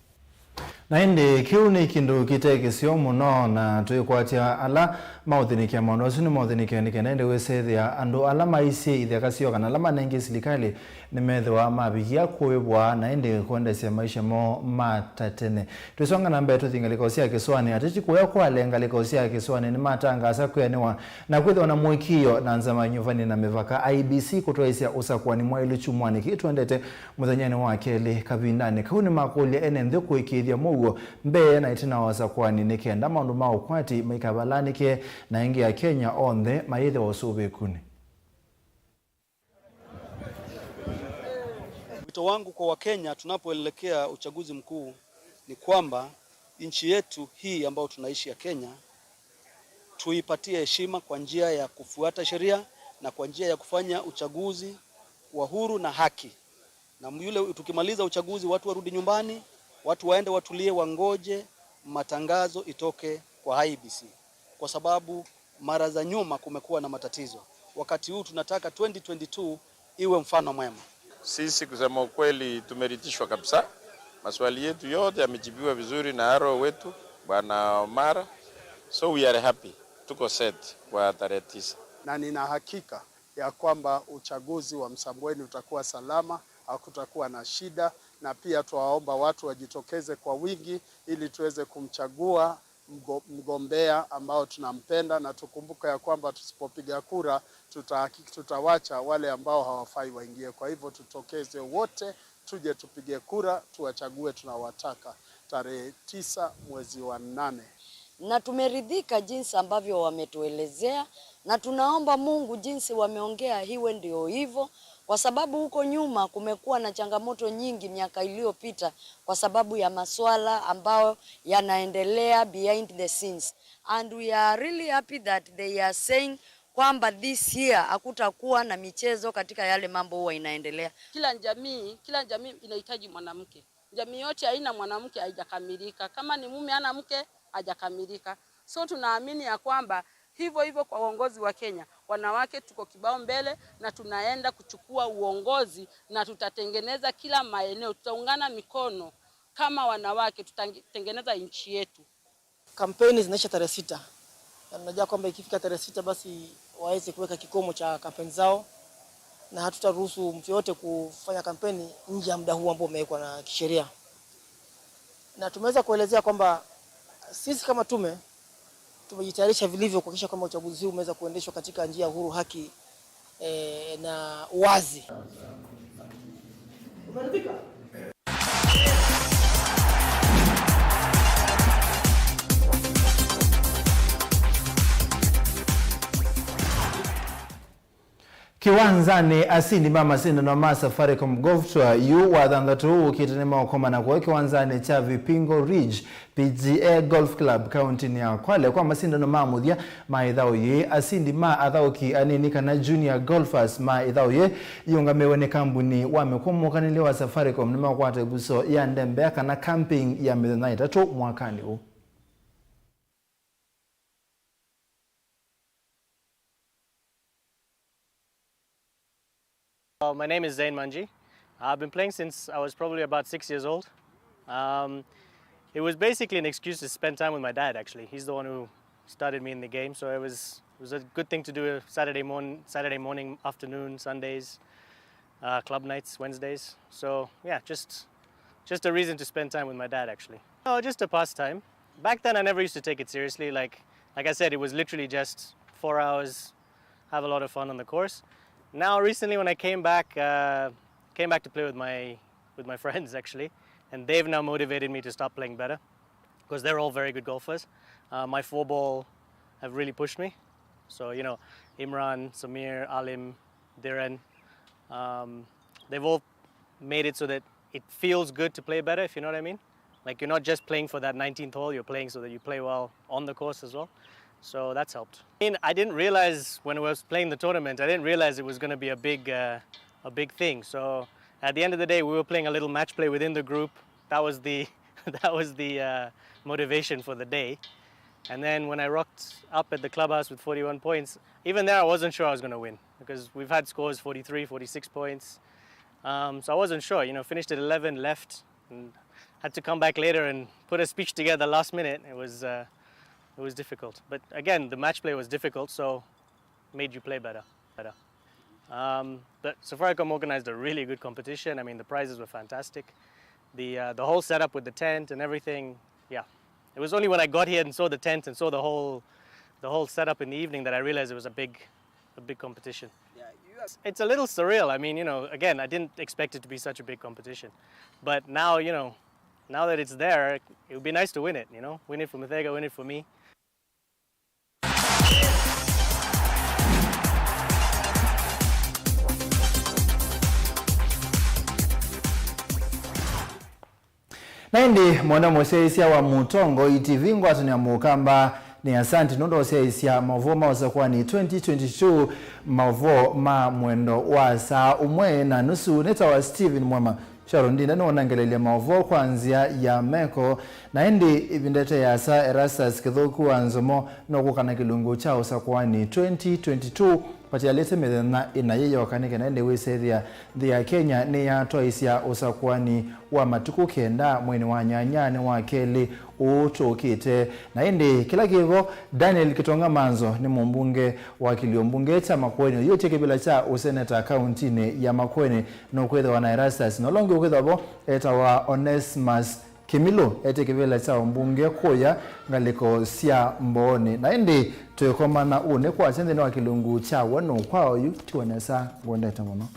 na indi kiu ni kindu kitekisio muno na tuikwatia ala mauthinikia maundu acio ni mauthinikia nikenende wesethia andu ala maisi ithekasio kana ala manengi serikali ni methwa mabigia kuibwa na indi kuendesia maisha mo matatene twisonga na mbere tuthingaliko cia kiswani atichi kuya kwa lengaliko cia kiswani ni matangasa kweniwa na kwithwa na mwikio na nzama nyuvani na mivaka IBC kutwaisia usakwani mwa iluchumwani kitwendete muthanyani wa keli kabindani kauni makulia ene nthi kuikithia Mauvoo mbe na itina wasakwani nikenda maundu ma ukwati maikabalanike na ingi ya Kenya onthe maithe wasubikuni. Wito wangu kwa Wakenya tunapoelekea uchaguzi mkuu ni kwamba nchi yetu hii ambayo tunaishi ya Kenya tuipatie heshima kwa njia ya kufuata sheria na kwa njia ya kufanya uchaguzi wa huru na haki. Na tukimaliza uchaguzi watu warudi nyumbani, watu waende watulie wangoje matangazo itoke kwa IBC. Kwa sababu mara za nyuma kumekuwa na matatizo. Wakati huu tunataka 2022 iwe mfano mwema. Sisi kusema ukweli tumeridhishwa kabisa. Maswali yetu yote yamejibiwa vizuri na haro wetu Bwana Omara. So we are happy. Tuko set kwa tarehe 9. Na nina hakika ya kwamba uchaguzi wa Msambweni utakuwa salama, hakutakuwa na shida, na pia tuwaomba watu wajitokeze kwa wingi ili tuweze kumchagua mgombea ambao tunampenda, na tukumbuka ya kwamba tusipopiga kura tutawacha wale ambao hawafai waingie. Kwa hivyo tutokeze wote, tuje tupige kura, tuwachague tunawataka tarehe 9 mwezi wa 8. Na tumeridhika jinsi ambavyo wametuelezea, na tunaomba Mungu jinsi wameongea hiwe ndio hivyo, kwa sababu huko nyuma kumekuwa na changamoto nyingi miaka iliyopita kwa sababu ya masuala ambayo yanaendelea behind the scenes, and we are really happy that they are saying kwamba this year hakutakuwa na michezo katika yale mambo huwa inaendelea. Kila jamii inahitaji mwanamke, Jamii yote haina mwanamke haijakamilika. Kama ni mume ana mke hajakamilika. So tunaamini ya kwamba hivyo kwa uongozi wa Kenya, wanawake tuko kibao mbele na tunaenda kuchukua uongozi na tutatengeneza kila maeneo. Tutaungana mikono kama wanawake, tutatengeneza nchi yetu. Kampeni zinaisha tarehe 6. Na tunajua kwamba ikifika tarehe 6 basi waweze kuweka kikomo cha kampeni zao, na hatutaruhusu mtu yote kufanya kampeni nje ya muda huu ambao umewekwa na kisheria. Na tumeweza kuelezea kwamba sisi kama tume tumejitayarisha vilivyo kuhakikisha kwamba uchaguzi huu umeweza kuendeshwa katika njia huru, haki na uwazi. Kiwanzani asindi mama sinda no ma Safaricom Golftour yu wathandatu ukitenema okomana kwa kiwanzani cha Vipingo Ridge PGA Golf Club county ya Kwale kwa masinda no ma muthia ma ithao ye asindi ma athauki anini kana junior golfers ma ithao ye yungamewe ni kambuni wamekomokanile wa Safaricom nima kwate buso ya ndembe kana camping ya mithenya itatu mwakani huu. My name is Zain Manji. I've been playing since I was probably about 6 years old. It was basically an excuse to spend time with my dad, actually. He's the one who started me in the game, so it was a good thing to do Saturday morning, afternoon, Sundays, club nights, Wednesdays. So yeah, just a reason to spend time with my dad, actually. No, just a pastime. Back then I never used to take it seriously. Like I said, it was literally just 4 hours, have a lot of fun on the course. Now recently when I came back to play with my friends, actually, and they've now motivated me to start playing better because they're all very good golfers. My 4-ball have really pushed me. So, you know, Imran, Samir, Alim, Dhiren, they've all made it so that it feels good to play better, if you know what I mean. Like you're not just playing for that 19th hole, you're playing so that you play well on the course as well. So that's helped. I didn't realize when I was playing the tournament, I didn't realize it was going to be a big thing. So at the end of the day, we were playing a little match play within the group. That was the motivation for the day. And then when I rocked up at the clubhouse with 41 points, even there I wasn't sure I was going to win because we've had scores 43, 46 points. So I wasn't sure. You know, finished at 11, left, and had to come back later and put a speech together last minute. It was difficult, but again, the match play was difficult, so made you play better. But Safaricom organized a really good competition. I mean, the prizes were fantastic. The whole setup with the tent and everything, yeah. It was only when I got here and saw the tent and saw the whole setup in the evening that I realized it was a big competition. Yeah, it's a little surreal. I mean, you know, again, I didn't expect it to be such a big competition, but now, you know, now that it's there, it would be nice to win it. You know, win it for Muthega, win it for me. Naindi mwana moseisia wa Mutongo ITV ngwatu ni mukamba ni asanti nondo oseisia Mauvoo mausa kwa ni 2022 Mauvoo ma mwendo wa saa umwe na nusu neta wa Steven Mwema Sharondinda no nangelele Mauvoo kwanzia ya meko naindi ibindete ya saa Erastus kithoku anzomo no kukana kilungu cha usa kwa ni 2022 pati alete methena inayeyo wakanike naende weseria thia Kenya ni ya toisia usakwani wa matuku kenda mweni wa nyanyane wa keli utokite naende kila kivo Daniel Kitonga Manzo ni mbunge wa Kiliombunge cha Makueni yote kibila cha useneta kauntini ya Makueni no kwetha wa Erastus no longe kwetha bo eta wa Onesimus Kimilo etekevela cha mbunge koya ngaliko sia mbone naende tuyekomana une kwa chende wa kilungu cha wano kwao yu tuonesa ngondeta mono.